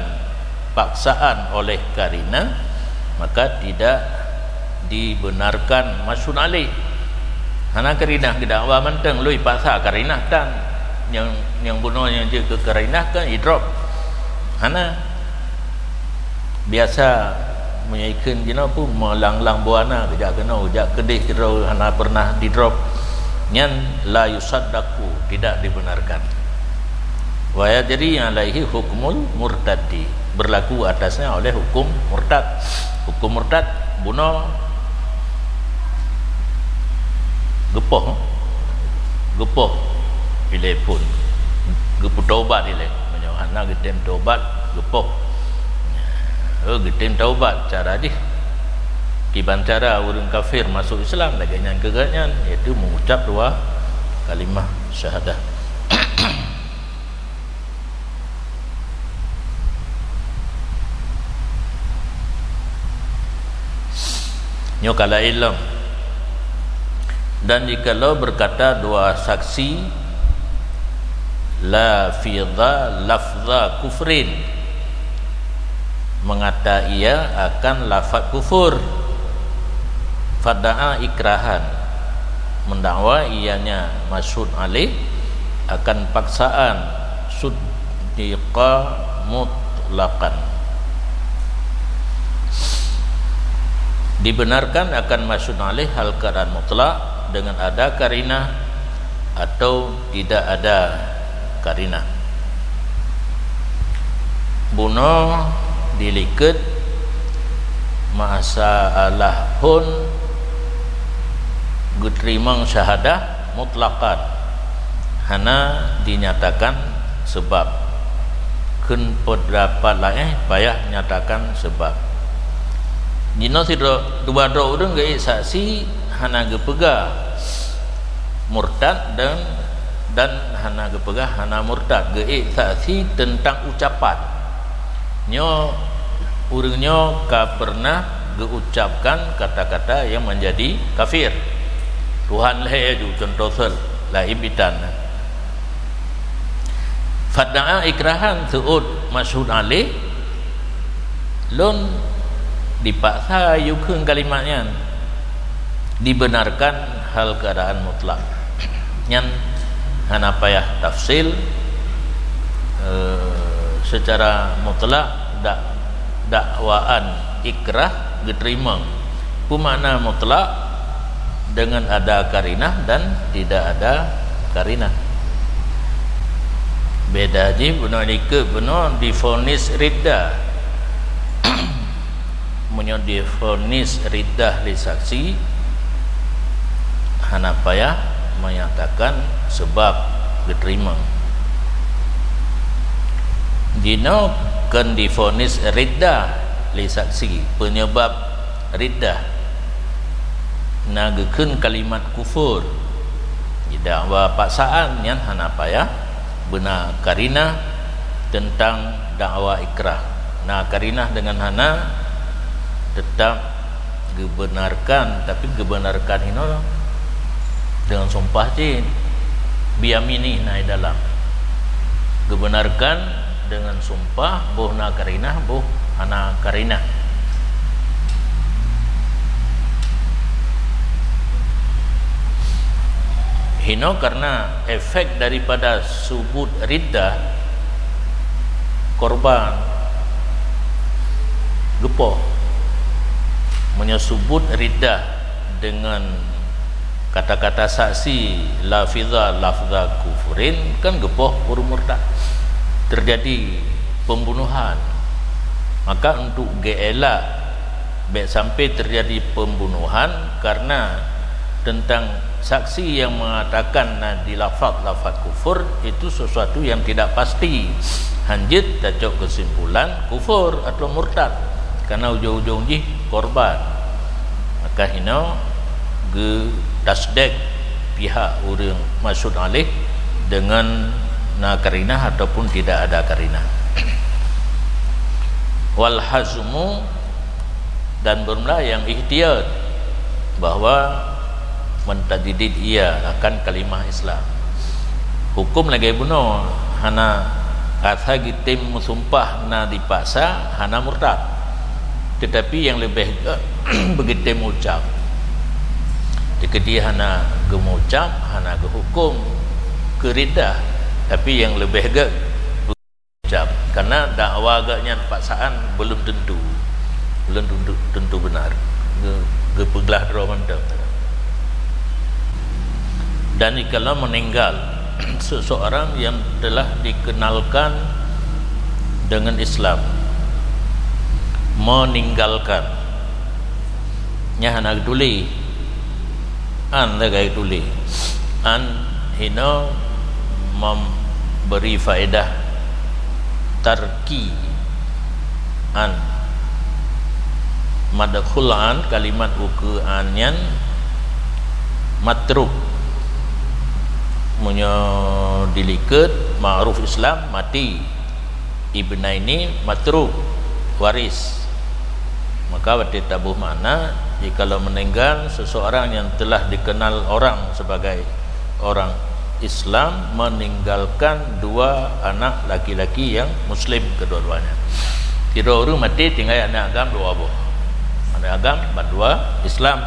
[SPEAKER 1] paksaan oleh karinah maka tidak dibenarkan maksud alih. Hana karinah kedakwa menteng lui paksa karinah dan yang bunuhnya je ke karinah kan idrop. Hana biasa menyaikan jina pun melanglang buana kejak kena ujak kedih kira hana pernah didrop nyan la yusaddaku tidak dibenarkan. Wa yajri alaihi hukmul murtadi berlaku atasnya oleh hukum murtad. Hukum murtad bunuh gepoh bila pun gepoh taubat ile menyohana getem taubat gepoh getem taubat cara di kiban cara orang kafir masuk Islam lagi yang keganyan iaitu mengucap 2 kalimah syahadah. Nyokala ilm dan jikalau berkata 2 saksi la fidha lafza kufrin mengata ia akan lafaz kufur fada'a ikrahan mendakwa ianya maksud alih akan paksaan suddiqa mutlaqan dibenarkan akan maksud alih hal keadaan mutlak dengan ada karinah atau tidak ada karinah. Bunuh diliket masalah pun guterimang syahadah mutlakan hana dinyatakan sebab kun pendapat lain payah nyatakan sebab jino sidro dua do urang ge saksi hana gepega murtad dan hana gepega hana murtad ge saksi tentang ucapan nyo urangnya ka pernah geucapkan kata-kata yang menjadi kafir Tuhan leh ju contoh sel la ibitan fada'a ikrahan suud masyhud alih lun dipaksa yukun kalimatnya dibenarkan hal keadaan mutlak. Nyan hana payah tafsil secara mutlak dakwaan ikrah diterima. Makna mutlak dengan ada karinah dan tidak ada karinah. Beda je benar nikah benar difonis riddah. Munyo difonis riddah li saksi hana payah menyatakan sebab diterima. Dino kan difonis riddah li saksi penyebab riddah nagakeun kalimat kufur dakwa paksaan yang hana payah benar karinah tentang dakwa ikrah. Nah karinah dengan hana tetap dibenarkan, tapi dibenarkan ini dengan sumpah je biamini naik dalam dibenarkan dengan sumpah boh na karinah boh hana karinah. Hino karena efek daripada subut riddah korban gepoh menyebut riddah dengan kata-kata saksi lafza kufurin kan gepoh murtad terjadi pembunuhan. Maka untuk gelak baik sampai terjadi pembunuhan karena tentang saksi yang mengatakan di lafaz kufur itu sesuatu yang tidak pasti. Hanjit cocok kesimpulan kufur atau murtad karena ujung-ujung ji korban. Maka hino ge tasdek pihak orang maksud alih dengan na karinah ataupun tidak ada karinah. Wal hazmu dan bermula yang ihtiyat bahwa mentajdid ia akan kalimah Islam. Hukum lagi bunuh hana kata gitim musumpah na dipaksa hana murtad. Tetapi yang lebih begitu mengucap jika dia hana gemucap hana gehukum keridah, tapi yang lebih ucap karena dakwa agaknya paksaan belum tentu benar gepeglah romandak. Dan kalau meninggal seseorang yang telah dikenalkan dengan Islam meninggalkan nya hana tuli an lagai tuli an hino memberi faedah tarki an madkhul an kalimat uku anyan matruk munyo diliket ma'ruf Islam mati ibna ini matruk waris. Maka berarti tabuh mana jikalau meninggal seseorang yang telah dikenal orang sebagai orang Islam meninggalkan dua anak laki-laki yang muslim kedua-duanya. Tidak orang mati tinggal anak agam dua buah. Anak agam berdua Islam.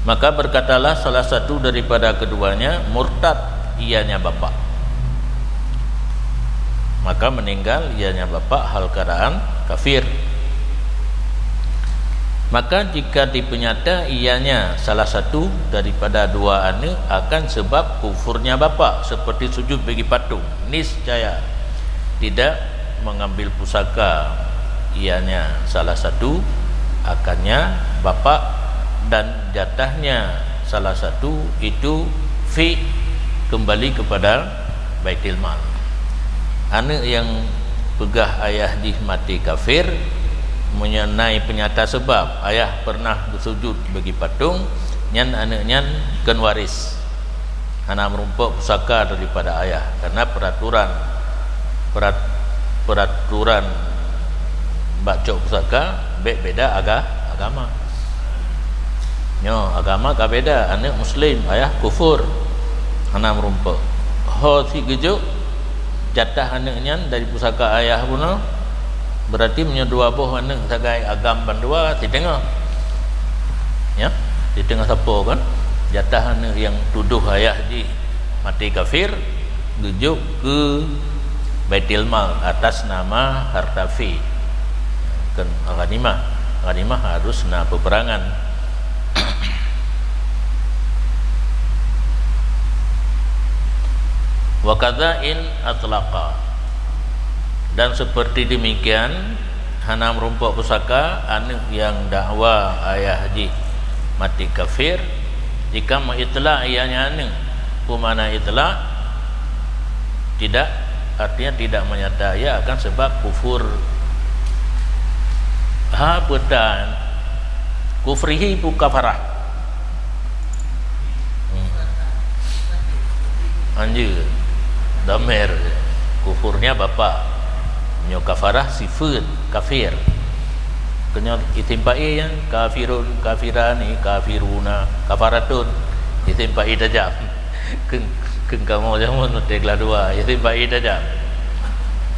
[SPEAKER 1] Maka berkatalah salah satu daripada keduanya murtad ianya bapa. Maka meninggal ianya bapa hal keadaan kafir. Maka jika dipenyata ianya salah satu daripada dua anak akan sebab kufurnya bapa seperti sujud bagi patung, niscaya tidak mengambil pusaka ianya salah satu akannya bapa dan jatahnya salah satu itu fi kembali kepada baitul mal. Anak yang pegah ayah di mati kafir menyenai penyata sebab ayah pernah bersujud bagi patung nyan anaknya kan waris hana merumpuk pusaka daripada ayah karena peraturan bacok pusaka beda agama nyo agama ka beda anak muslim ayah kufur hana merumpuk ho si gejuk jatah anaknya dari pusaka ayah pun berarti punya dua buah anak sebagai agam bandua ti tengok ya di tengah siapa kan jatah yang tuduh ayah ji mati kafir rujuk ke Baitul Mal atas nama harta fi kan ghanimah harus na peperangan. Wa kadza in atlaqa, dan seperti demikian hana merumpuk pusaka anu yang dakwa ayah haji mati kafir jika mengitlaq ianya anu pemana itlaq tidak artinya tidak menyata ia akan sebab kufur betan kufrihi bu kafarah anjir damer kufurnya bapak nyo kafarah sifat kafir kena itimpai yang kafirun kafirani kafiruna kafaratun itimpai tajam keng kamu jangan tegla dua itimpai tajam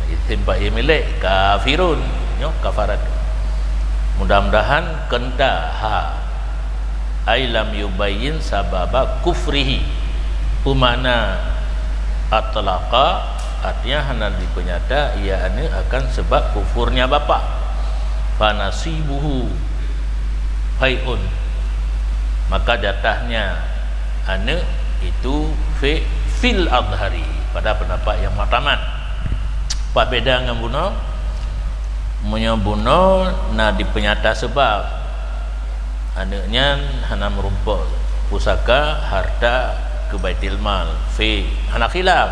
[SPEAKER 1] itimpai milik kafirun nyo kafarat mudah-mudahan kenta ha ailam yubayyin sababa kufrihi pemana atlaqa artinya hana dipenyata ia ane akan sebab kufurnya bapa fanasibuhu fai'un maka jatahnya ane itu fil adhari pada pendapat yang mataman pak beda dengan bunuh menyabuno na dipenyata sebab anaknya hana merumpuk pusaka harta ke Baitul Mal fi hana khilaf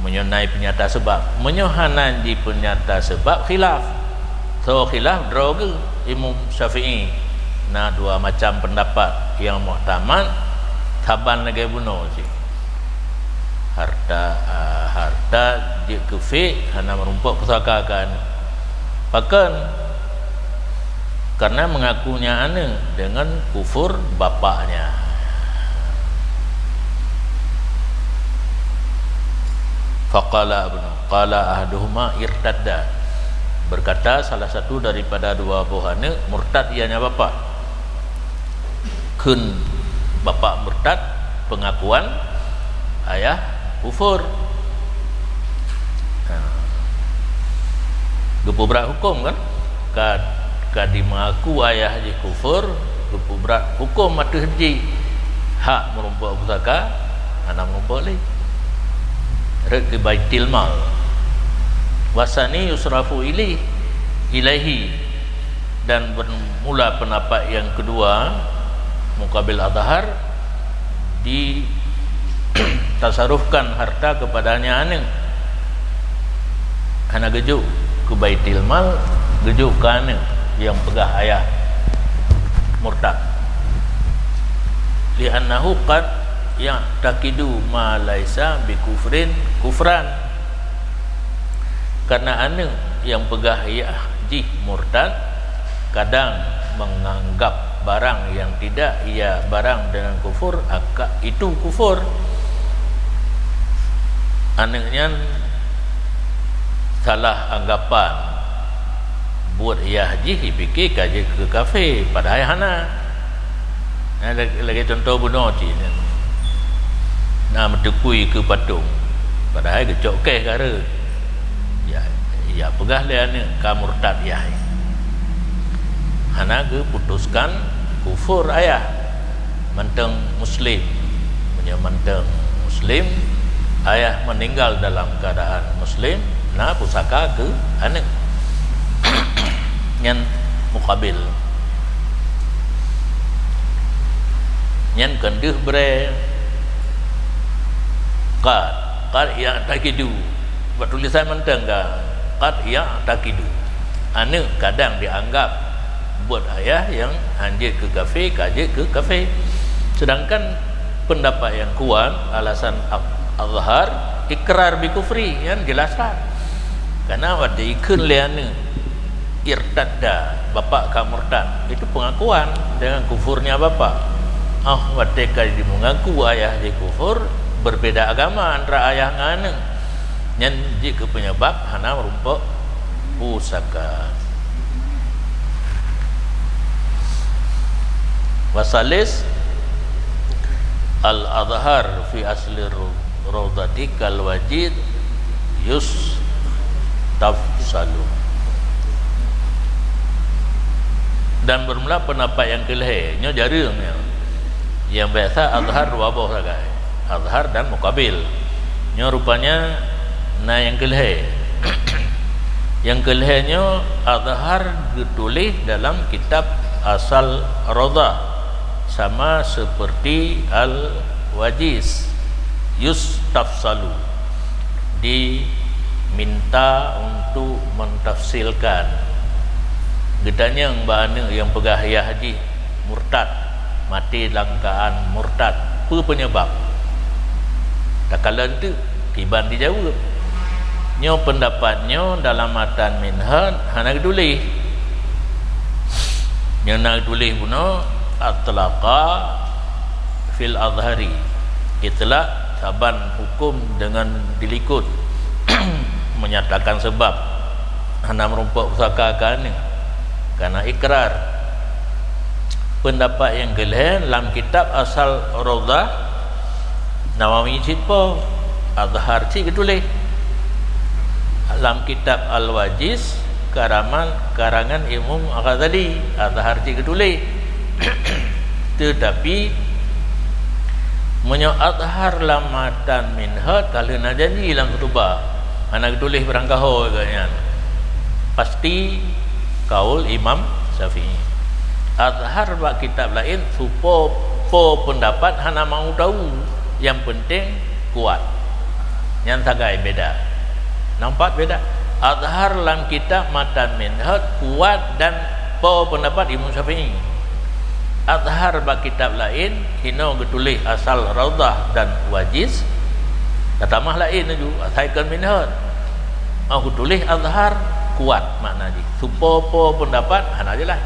[SPEAKER 1] menyonai penyata sebab menyohanan di penyata sebab khilaf so khilaf droge Imam Syafi'i na dua macam pendapat yang muhtamad taban lagi bunuh si harta dia kefi hana merumpuk pusaka kan bahkan karena mengakunya ane dengan kufur bapaknya. Faqala ahaduhuma irtadda, berkata salah satu daripada dua buahnya murtad ianya bapa kun bapa murtad pengakuan ayah kufur. Gepubrak hukum kan kadi mengaku ayah haji kufur gepubrak hukum matu haji hak merumpuk pusaka anak merumpuk lagi ke Baitul Mal wasani yusrafu ilaihi dan bermula pendapat yang kedua mukabil adhar di tasarufkan harta kepadanya anak anak gejuk ke Baitul Mal gejuk ke anak yang pegah ayah murtad li'annahu qad yang takidu ma laisa bi kufran karena anak yang pegah ayah ji murtad kadang menganggap barang yang tidak ia barang dengan kufur itu kufur. Anaknya salah anggapan buat ia haji fikir kaji ke kafe pada ayahana lagi contoh bunuh ci nak metukui ke patung padahal gecok ke kara ya pegah dia ni kamurtad ya hana ke putuskan kufur ayah menteng muslim punya menteng muslim ayah meninggal dalam keadaan muslim nah pusaka ke anak nyan mukabil nyan kendih bre qad ya takidu buat tulisan menteng ka qad ya takidu ane kadang dianggap buat ayah yang anjir ke kafe kaje ke kafe sedangkan pendapat yang kuat alasan azhar ikrar bi kufri yang jelaslah karena wad ikun liane irtadda bapak ka murtad itu pengakuan dengan kufurnya bapak wadeka mengaku ayah di kufur berbeda agama antara ayah dengan anak yang jika penyebab hana merumpuk pusaka Wasalis al-adhar fi asli rawdati kal wajid yustafsalu. Dan bermula pendapat yang kelihnya jarangnya. Yang biasa azhar wabah sagai. Azhar dan mukabil. Nya rupanya yang kelih. Yang kelihnya azhar ditulis dalam kitab asal Rawdah sama seperti al-wajiz yustafsalu, diminta untuk mentafsilkan. Gedanya yang bahana yang pegah ya haji murtad, mati langkaan murtad, apa penyebab? Tak kala itu kiban dijawab. Nyo pendapatnya dalam matan minhaj hana tulis. Yang nak tulis pun atlaqa fil azhari. Itlaq saban hukum dengan dilikut menyatakan sebab hana merompak pusaka kan karena ikrar. Pendapat yang kelih dalam kitab asal Rawdah Nawawi cippo azhar cik tulis. Dalam kitab al-wajiz karangan Imam Ghazali azhar cik tulis. Tetapi menyo azhar lamatan minhaj kalau nak janji dalam khutbah anak tulis berangkaho katanya pasti kaul Imam Syafi'i. Azhar bak kitab lain supo pendapat hana mau tahu, yang penting kuat. Yang sagai beda. Nampak beda. Azhar dalam kitab matan minhaj kuat dan pendapat Imam Syafi'i. Azhar bak kitab lain hino getulis asal Rawdah dan wajiz katamah lain ju asaikan minhaj. Aku tulis azhar kuat makna ji. Supo pendapat hana jelas.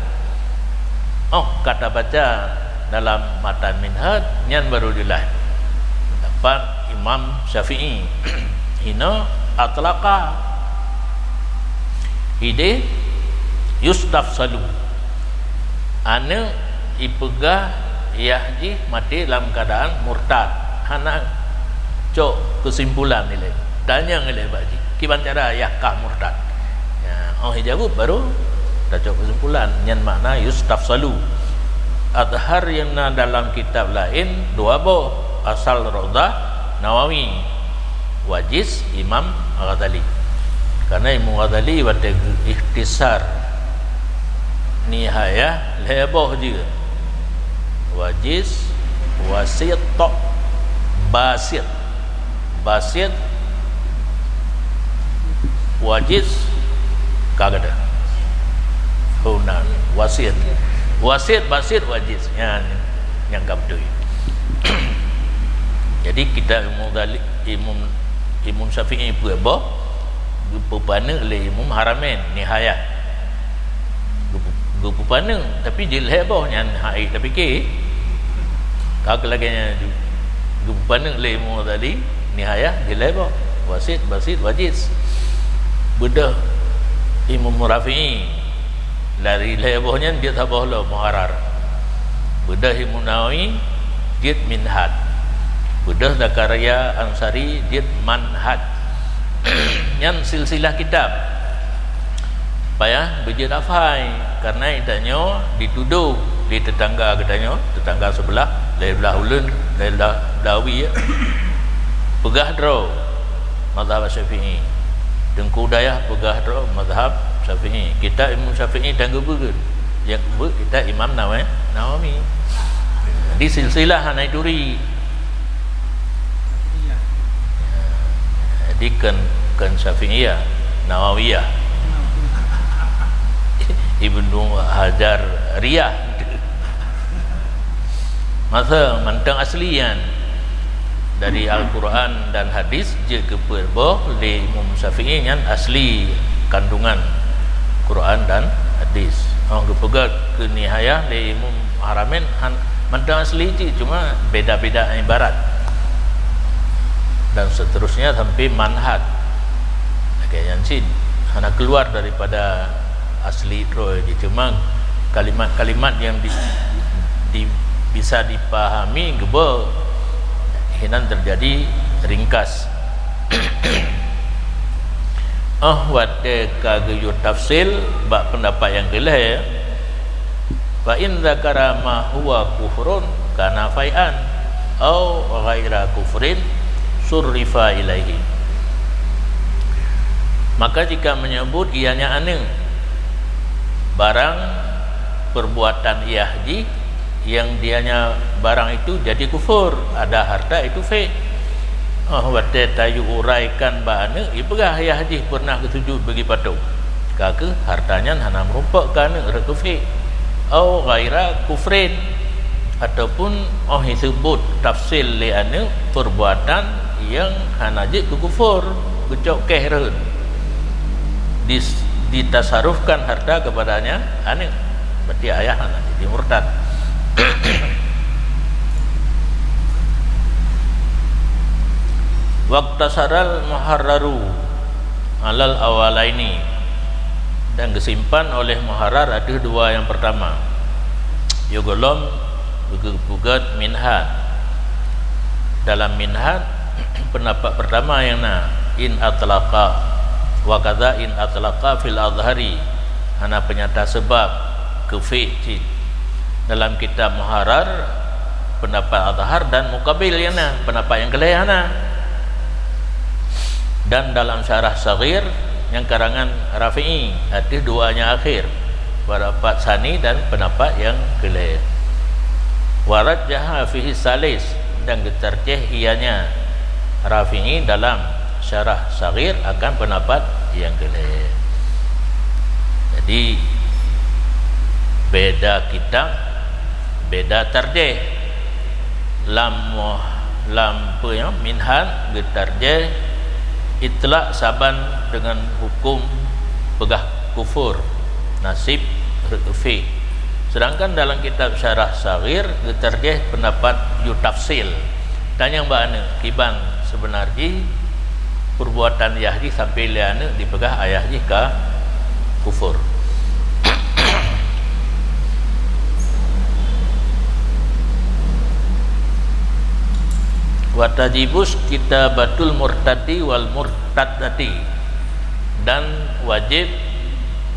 [SPEAKER 1] Kata baca dalam matan minhaj nyan baru jelas. Pendapat Imam Syafi'i hino atlaqa ide yustafsalu. Ane ipegah yahji mati dalam keadaan murtad. Hana cok kesimpulan nilai. Tanya nilai baji. Kiban cara yahkah murtad. Hijabut baru dah cok kesimpulan. Yang makna yustafsalu. Azhar yang dalam kitab lain dua boh asal Rawdah Nawawi, wajiz Imam Ghazali. Karena Imam Ghazali wate ikhtisar nihayah leboh juga. Wajiz, wasit, basit. Basit, wajiz, kagak ada. Hunan, wasit. Wasit, basit, wajiz. Yang kabdui. Jadi kita Imam Syafi'i buat Gupupana oleh Imam Haramain nihayah. Gupupana tapi jilhab yang hai tapi ke kag laganya Gupupana oleh Imam tadi nihayah jilhab wasit basit wajiz. Bedah Imam Rafi'i dari lebohnya dia tabah lo muharar. Bedah Imam Nawawi dia minhad. Bedah Zakaria Ansari dia manhad. Yang silsilah kitab payah berjaya dafai karena itanya dituduh di tetangga katanya, tetangga sebelah dari belah ulun dari dawi pegah draw mazhab Syafi'i, Tengku Dayah pegah draw mazhab Syafi'i. Kita Imam Syafi'i tangga begun yang kita Imam Nawawi di silsilah Hanaiduri. Jadi kan Syafi'iyah, Nawawiyah, Ibnu Hajar Riyah. Masa mantang aslian dari Al-Quran dan hadis je keperboh di Imam Syafi'i yang asli kandungan Quran dan hadis. Kepegat ke nihayah di Imam Haramain mantang asli je, cuma beda-beda ibarat. Dan seterusnya sampai manhaj kayak yang hanya keluar daripada asli itu. Cuma kalimat-kalimat yang bisa dipahami gebe hinan terjadi ringkas. Wate kagayut tafsil bak pendapat yang geleh fa in dzakara ma huwa kufrun kana fai'an au ghaira kufrin surrifa ilaihi. Maka jika menyebut ianya ane barang perbuatan yahdi yang dianya barang itu jadi kufur, ada harta itu fe. Wate tayu uraikan bane ibgah yahdi pernah ketuju bagi patung kake hartanya hana merupakan rekufi au ghaira kufrin, ataupun disebut tafsil li ane perbuatan yang hana je kufur kecok kehreun ditasarufkan harta kepadanya ane berarti ayah hana jadi murtad. Waqtasaral muharraru alal awalaini, dan kesimpan oleh muharrar ada dua yang pertama yugolom gugat minhat. Dalam minhat pendapat pertama yang in atlaqa wa kadza in atlaqa fil azhari, hana penyata sebab kefi. Dalam kitab muharrar pendapat azhar dan muqabil yang pendapat yang kelihana. Dan dalam syarah saghir yang karangan Rafi'i ada duanya akhir, pendapat sani dan pendapat yang kelih. Warad jaha fihi salis, dan getarceh ianya Rafi'i dalam syarah saghir akan pendapat yang kelih. Jadi beda kitab, beda tarjih. Lam minhan getarjeh itlaq saban dengan hukum pegah kufur nasib rufi. Sedangkan dalam kitab syarah saghir getarjeh pendapat yutafsil, dan yang bana kiban sebenarnya perbuatan yahdi sampai liana dipegah ayahnya ke kufur. Watajibus kitabatul murtadi wal murtadati, dan wajib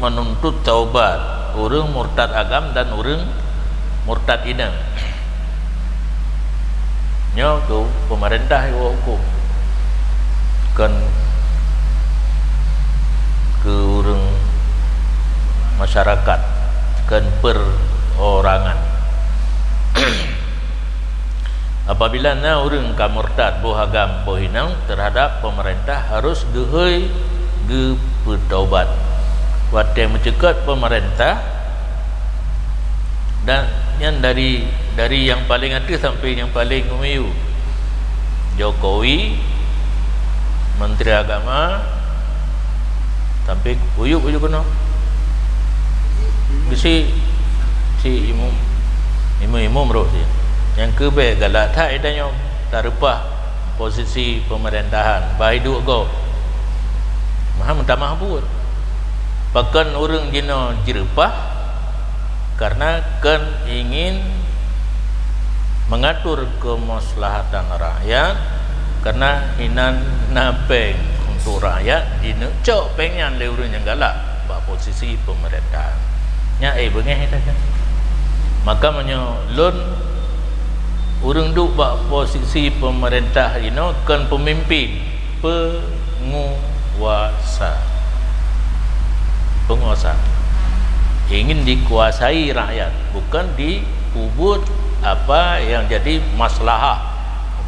[SPEAKER 1] menuntut taubat urang murtad agam dan urang murtad inang. Nyo tu pemerintah yang hukum kan ke urang masyarakat kan perorangan. Apabila na urang ka murtad bohagam bohinang terhadap pemerintah harus gehoi ge bertaubat. Wate mencekat pemerintah, dan yang dari yang paling atas sampai yang paling umiu, Jokowi, Menteri Agama, sampai uyuk kena si imam roh dia yang kebe galak tak idanya tarupah posisi pemerintahan baik duk go maha minta maaf buat bahkan orang jina jerupah karena kan ingin mengatur kemaslahatan rakyat, karena inan napeng untuk rakyat jina cok pengen le orang yang galak bah posisi pemerintahan nya bengeh dah kan. Maka menyolon urang duk bak posisi pemerintah ini kan pemimpin penguasa ingin dikuasai rakyat, bukan diubut apa yang jadi maslahah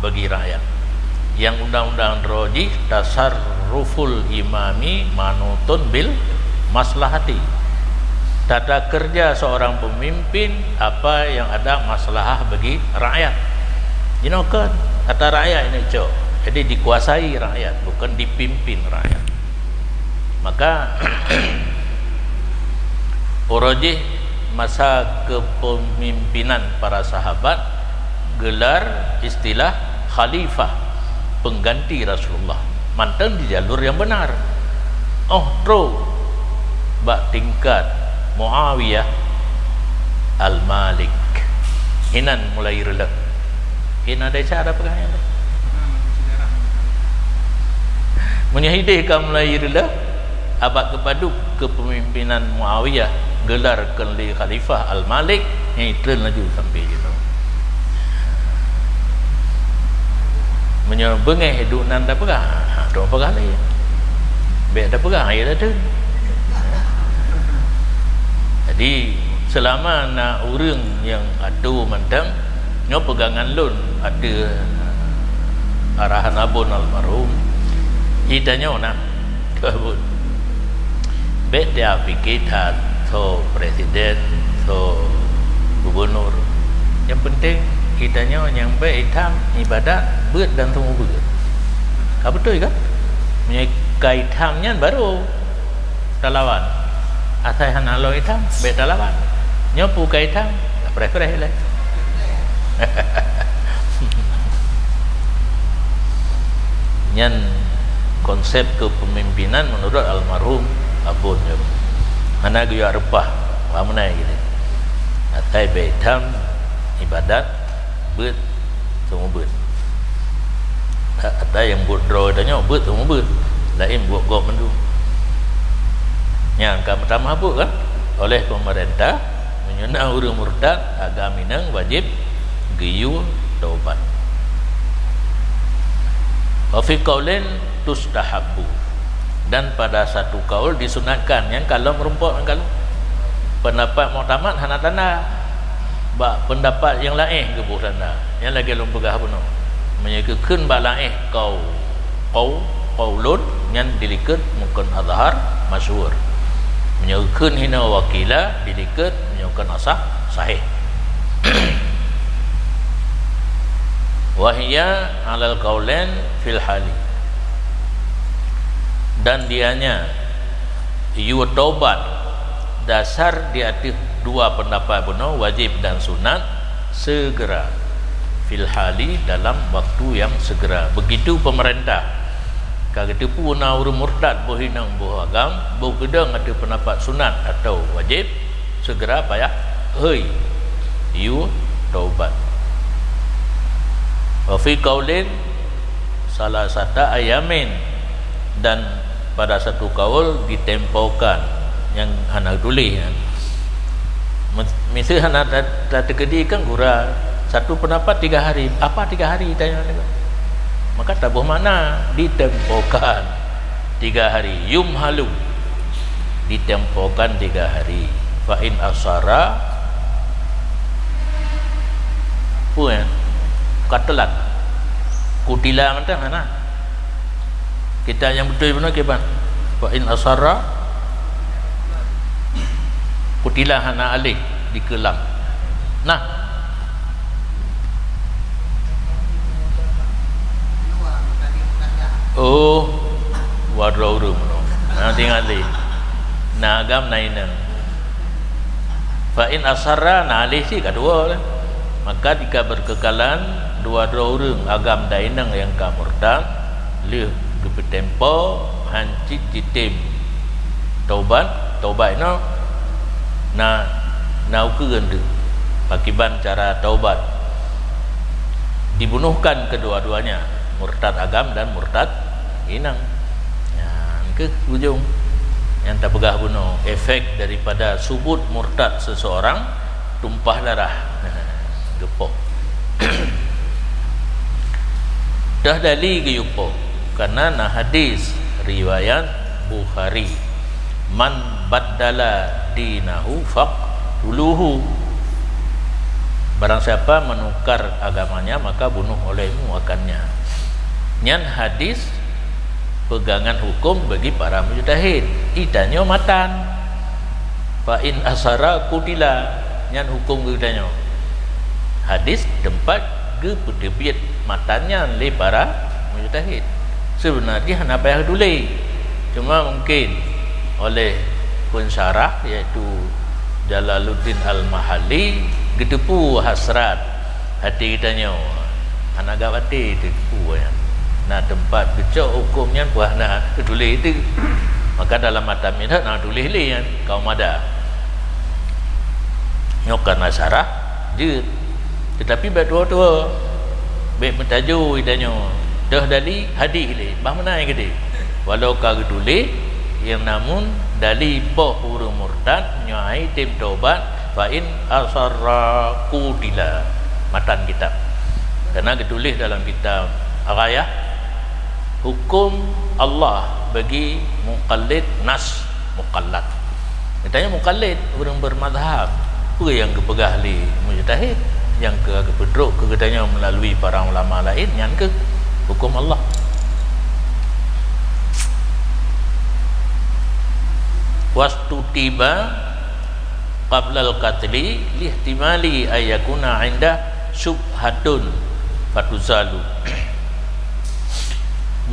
[SPEAKER 1] bagi rakyat. Yang undang-undang rojih tasarruful imami manutun bil maslahati, tata kerja seorang pemimpin apa yang ada maslahah bagi rakyat. Kan kata rakyat ini cok, jadi dikuasai rakyat, bukan dipimpin rakyat. Maka urojih masa kepemimpinan para sahabat gelar istilah khalifah, pengganti Rasulullah, mantan di jalur yang benar. Bak tingkat Muawiyah Al-Malik hinan mulai relak hina ada cara pegangan menyahidihkan mulai relak abad kepaduk kepemimpinan Muawiyah gelarkan li Khalifah Al-Malik yang itu laju sampai gitu menyebengeh hidup nan dah pegang dah pegang lagi baik dah pegang air dah tu jadi selama nak orang yang ada mantang nyo pegangan lun ada arahan abun almarhum idanya nak kabut baik dia fikir atau presiden atau gubernur yang penting kitanya yang baik hitam ibadat berat dan semua berat apa betul kan menyai hitamnya baru talawan asal hanalo hitam baik talawan nyopu kai hitam tak prefereh lah nyan konsep kepemimpinan menurut almarhum abun mana gaya repah mana gitu asal baik hitam ibadat bet semua bet ada yang buat draw tanya bet semua bet lain buat gop mendu yang pertama apa kan oleh pemerintah menyunat orang murtad agama Minang wajib giyu taubat wa fi qaulin tustahabbu dan pada satu kaul disunatkan yang kalau merumput kalau pendapat muktamad hana tanda bak pendapat yang lain ke buh sana yang lagi belum pegah pun menyekukan bak lain qaulun yang dilikat mungkin azhar masyhur menyekukan hina wakila dilikat menyekukan asah sahih wahia alal qaulain fil hali dan dianya yu taubat dasar di atas dua pendapat benar wajib dan sunat segera fil hali dalam waktu yang segera begitu pemerintah kalau itu pun orang murtad berhinang beragam berkedang ada pendapat sunat atau wajib segera payah hei you taubat wa fi qaulin salah satu ayamin dan pada satu kaul ditempaukan yang anak tulis kan misal anak tak terkedi kan gura satu pendapat 3 hari apa 3 hari tanya maka tak bermakna ditempokan 3 hari yumhalu ditempokan 3 hari fa in asara puan katelat kutila macam mana kita yang betul benar ke ban fa in asara kutilah hana alih dikelam nah oh wadro rum nah tinggal alih nah agam naina fa in asara nah alih si kedua lah maka jika berkekalan dua orang agam dainang yang kamurtad leh kepetempo hancit jitim taubat no na ukuran tu akibat cara taubat dibunuhkan kedua-duanya murtad agam dan murtad inang yang ke ujung yang tak pegah bunuh efek daripada subut murtad seseorang tumpah darah gepok dah dali ke yupo karena na hadis riwayat Bukhari man baddala dinahu faqtuluhu barang siapa menukar agamanya maka bunuh olehmu akannya nyan hadis pegangan hukum bagi para mujtahid idanyo matan fa in asara kutila nyan hukum idanyo hadis tempat ke pedebit matanya oleh para mujtahid sebenarnya hanya payah dulu cuma mungkin oleh pensyarah iaitu Jalaluddin Al-Mahalli gedepu hasrat hati kitanya anak gawati depu ya nah tempat becok hukumnya buah nak tulis itu maka dalam mata minat nak tulis li kan kaum ada nyokan syarah je tetapi berdua-dua baik mentaju idanya dah dali hadis le bah mana yang gede walau ka gedule yang namun dali poh urang murtad nyai tim tobat fa in asarra qutila matan kitab karena ditulis dalam kitab Al-Ghayah hukum Allah bagi muqallid nas muqallad katanya muqallid orang bermazhab apa yang kepegah li mujtahid yang ke pedruk ke katanya melalui para ulama lain yang ke hukum Allah. Wastu tiba qabla al-qatli lihtimali ayakuna inda subhatun fatuzalu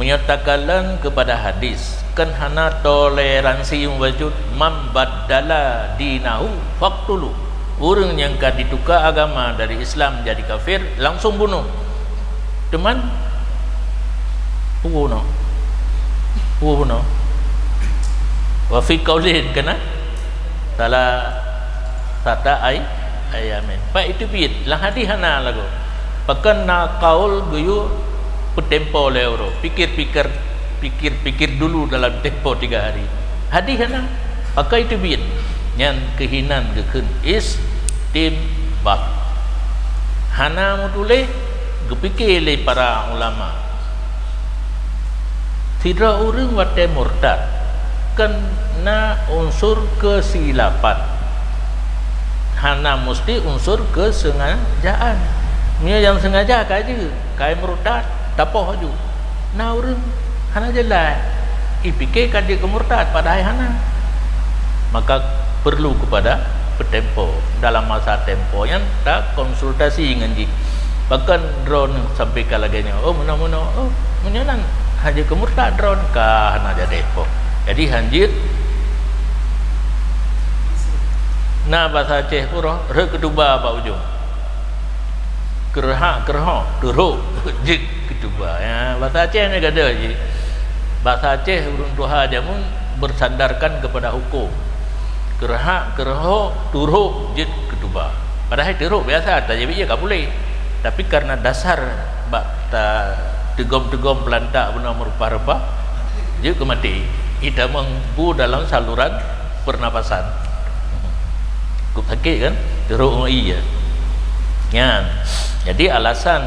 [SPEAKER 1] menyatakan kepada hadis kan hana toleransi yang wujud mambaddala dinahu faqtulu orang yang kan ditukar agama dari Islam jadi kafir langsung bunuh teman bunuh wa fi qaulin kana salah sata ayamin pa itu bid lah hadis hana lagu pakan na qaul guyu tempo leuro pikir dulu dalam tempo 3 hari hadis hana pakai itu bid yang kehinan gekun istimbab hana mutule gepikir le para ulama tidak orang wate murtad kena unsur kesilapan hana mesti unsur kesengajaan yang sengaja kaja kai murtad tapoh aju na orang hana jelas ipikir kan dia kemurtad padahal hana maka perlu kepada bertempo dalam masa tempo yang tak konsultasi dengan ji bahkan drone sampai kalaganya mana menyenang haji kemurtad drone kah hana jadi tempo jadi hanjir na bahasa Aceh pura re ketuba apa ujung kerha turuk jik ketuba ya bahasa Aceh ni ada je bahasa Aceh urang tuha jamun bersandarkan kepada hukum kerho turuk jid ketuba padahal turuk biasa tak jadi tak boleh tapi karena dasar bakta tegom-tegom pelantak benar merupa-rupa dia kemati tidak mampu dalam saluran pernapasan cukup sakit kan turuk iya ya jadi alasan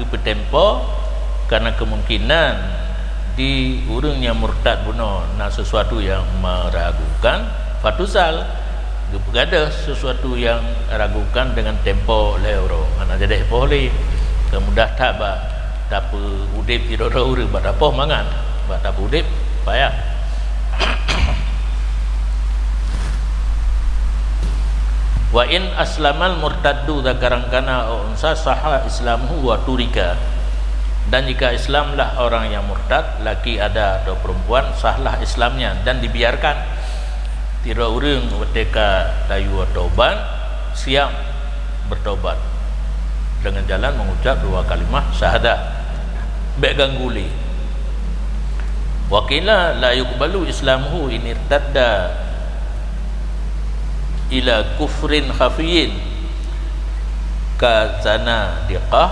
[SPEAKER 1] gepetempo karena kemungkinan di urang yang murtad bunuh na sesuatu yang meragukan fatusal ada sesuatu yang ragukan dengan tempo leuro mana jadi boleh kemudah tak apa udip tidak urang bak apa mangan bak tak udip payah wa in aslamal murtaddu zakarangkana unsa sahha islamuhu wa turika dan jika Islamlah orang yang murtad laki ada atau perempuan sahlah Islamnya dan dibiarkan tidak urang merdeka tayu taubat siap bertobat dengan jalan mengucap 2 kalimah syahadah baik gangguli wakila la yuqbalu islamuhu in irtadda ila kufrin khafiyin ka zana diqah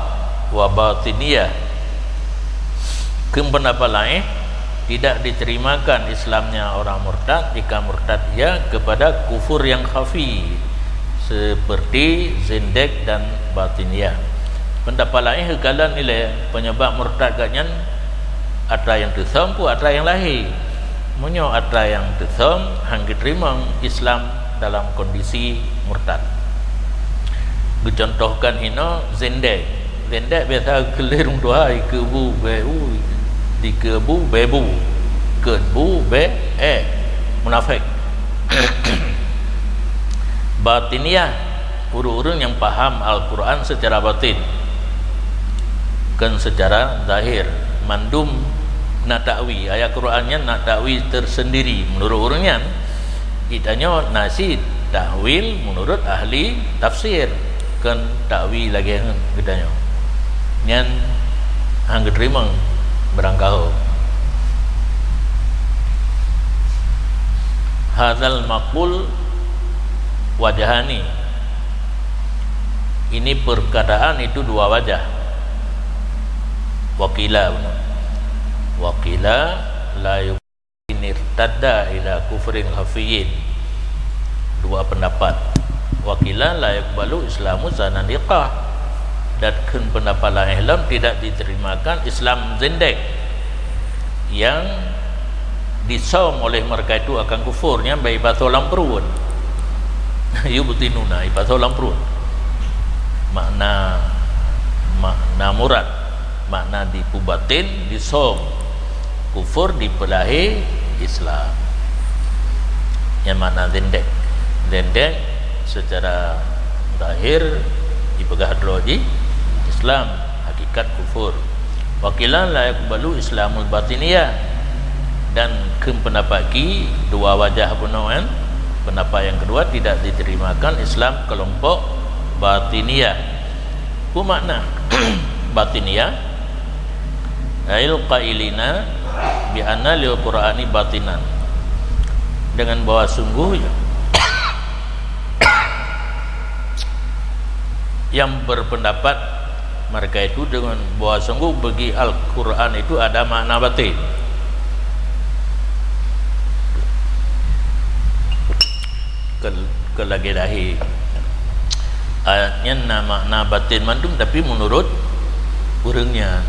[SPEAKER 1] wa batiniyah pendapat lain tidak diterimakan Islamnya orang murtad jika murtad ia kepada kufur yang khafi seperti zindek dan batiniyah. Pendapat lain hekalan nilai penyebab murtad ganyan ada yang tesam pun ada yang lahir munyo ada yang tesam hang diterima Islam dalam kondisi murtad. Dicontohkan hino zindek biasa kelirung dua kebu beu di kebu bebu kebu be munafik. Batiniyah urun-urun yang paham Al-Quran secara batin kan secara zahir mandum nak takwi ayat Qurannya nak takwi tersendiri menurut urunnya itanya nasi tahwil menurut ahli tafsir kan takwi lagi gedanya nyan hang terima berangkau hadzal maqul wajahani ini perkataan itu dua wajah. Wakila la yurtadda ila kufrin hafiyin. Dua pendapat. Wakila la yuqbalu islamu zanadiqah. Dan pendapat lain tidak diterimakan Islam zindik yang disom oleh mereka itu akan kufurnya baik batolam perut. Yubutinuna batolam perut. Makna murad, makna di pubatin disom, kufur di pelahi Islam. Yang makna zindik secara zahir dipegang droji Islam, hakikat kufur. Wakilan la yakbalu Islamul batiniyah. Dan pendapat ki dua wajah punoan. Pendapat yang kedua tidak diterimakan Islam kelompok batiniyah. Apa makna batiniyah? Ail qailina bi anna lil qur'ani batinan. Dengan bahwa sungguh yang berpendapat mereka itu dengan bahwa sungguh bagi Al-Quran itu ada makna batin. Kelagi dahi ayatnya makna batin mandum, tapi menurut orangnya,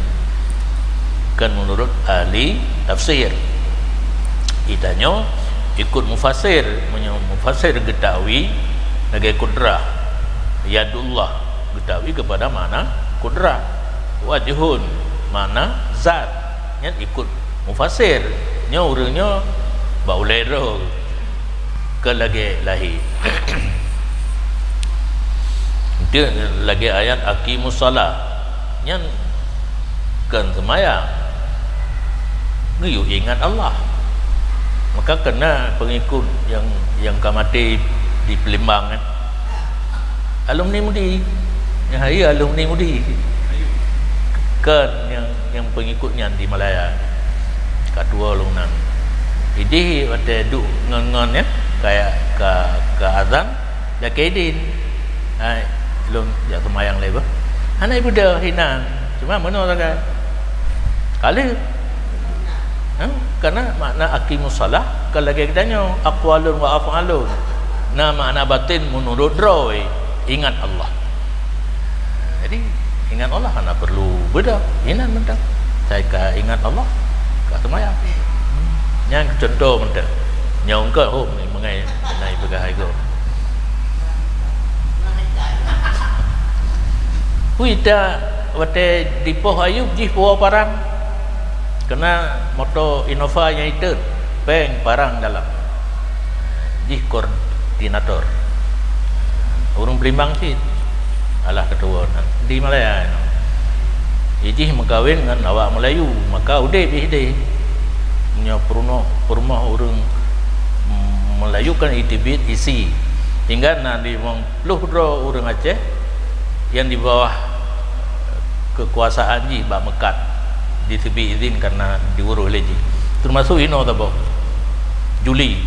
[SPEAKER 1] kan menurut ahli tafsir. Itanya ikut mufasir getawi sebagai kudrah yadullah, getawi kepada mana kudrah, wajhun mana zat, yang ikut mufasir nya urangnya baulero ke lagi lahi. Dia lagi ayat aqimus shalah yang kan semaya ngiyu ingat Allah, maka kena pengikut yang kamati di Palembang kan, alumni mudi yang hari alumni mudi kan yang pengikutnya di Malaya kedua lunan jadi ada duk ngon ya kayak ke azan dah kedin belum ya semayang leba anak ibu dah hina cuma mana orang kali karena makna aqimus shalah kalau lagi kitanya aqwalun wa af'alun, nah makna batin menurut roy ingat Allah. Jadi ingat Allah karena perlu beda inan mentang saya ingat Allah kat semaya yang contoh mentang nyong ke hôm ni mengai nai begai go Wida wate dipoh ayub jih bawa parang kena moto Innova nya itu peng parang dalam jih koordinator urung Palembang sih alah ketua di Malaya ijih mengkawin dengan awak Melayu maka udah bih punya perumah orang Melayu kan itibit isi hingga nanti mengluh orang Aceh yang di bawah kekuasaan ji bak mekat ditibi izin karena diuruh oleh ji termasuk ino tabo Juli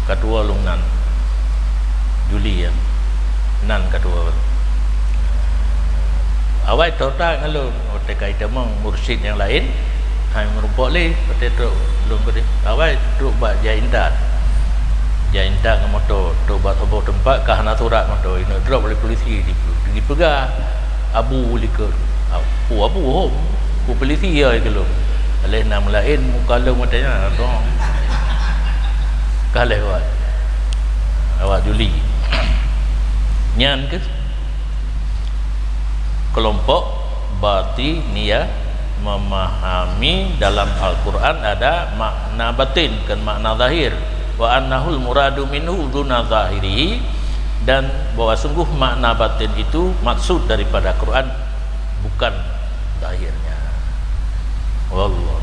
[SPEAKER 1] ketua lungnan Juli ya nan ketua awal total kalau terkait dengan mursyid yang lain hai merumpok le pada tu belum ke awal tu buat jaindat motor tu buat sebuah tempat kahana surat motor ini drop oleh polisi dipegang abu liker abu ku polisi ya kalau oleh nama lain muka lu matanya dong kalau awak Juli nyan ke kelompok batiniyah memahami dalam Al-Quran ada makna batin dan makna zahir wa annahul muradu minhu duna zahirihi, dan bahwa sungguh makna batin itu maksud daripada Quran bukan zahirnya. Wallah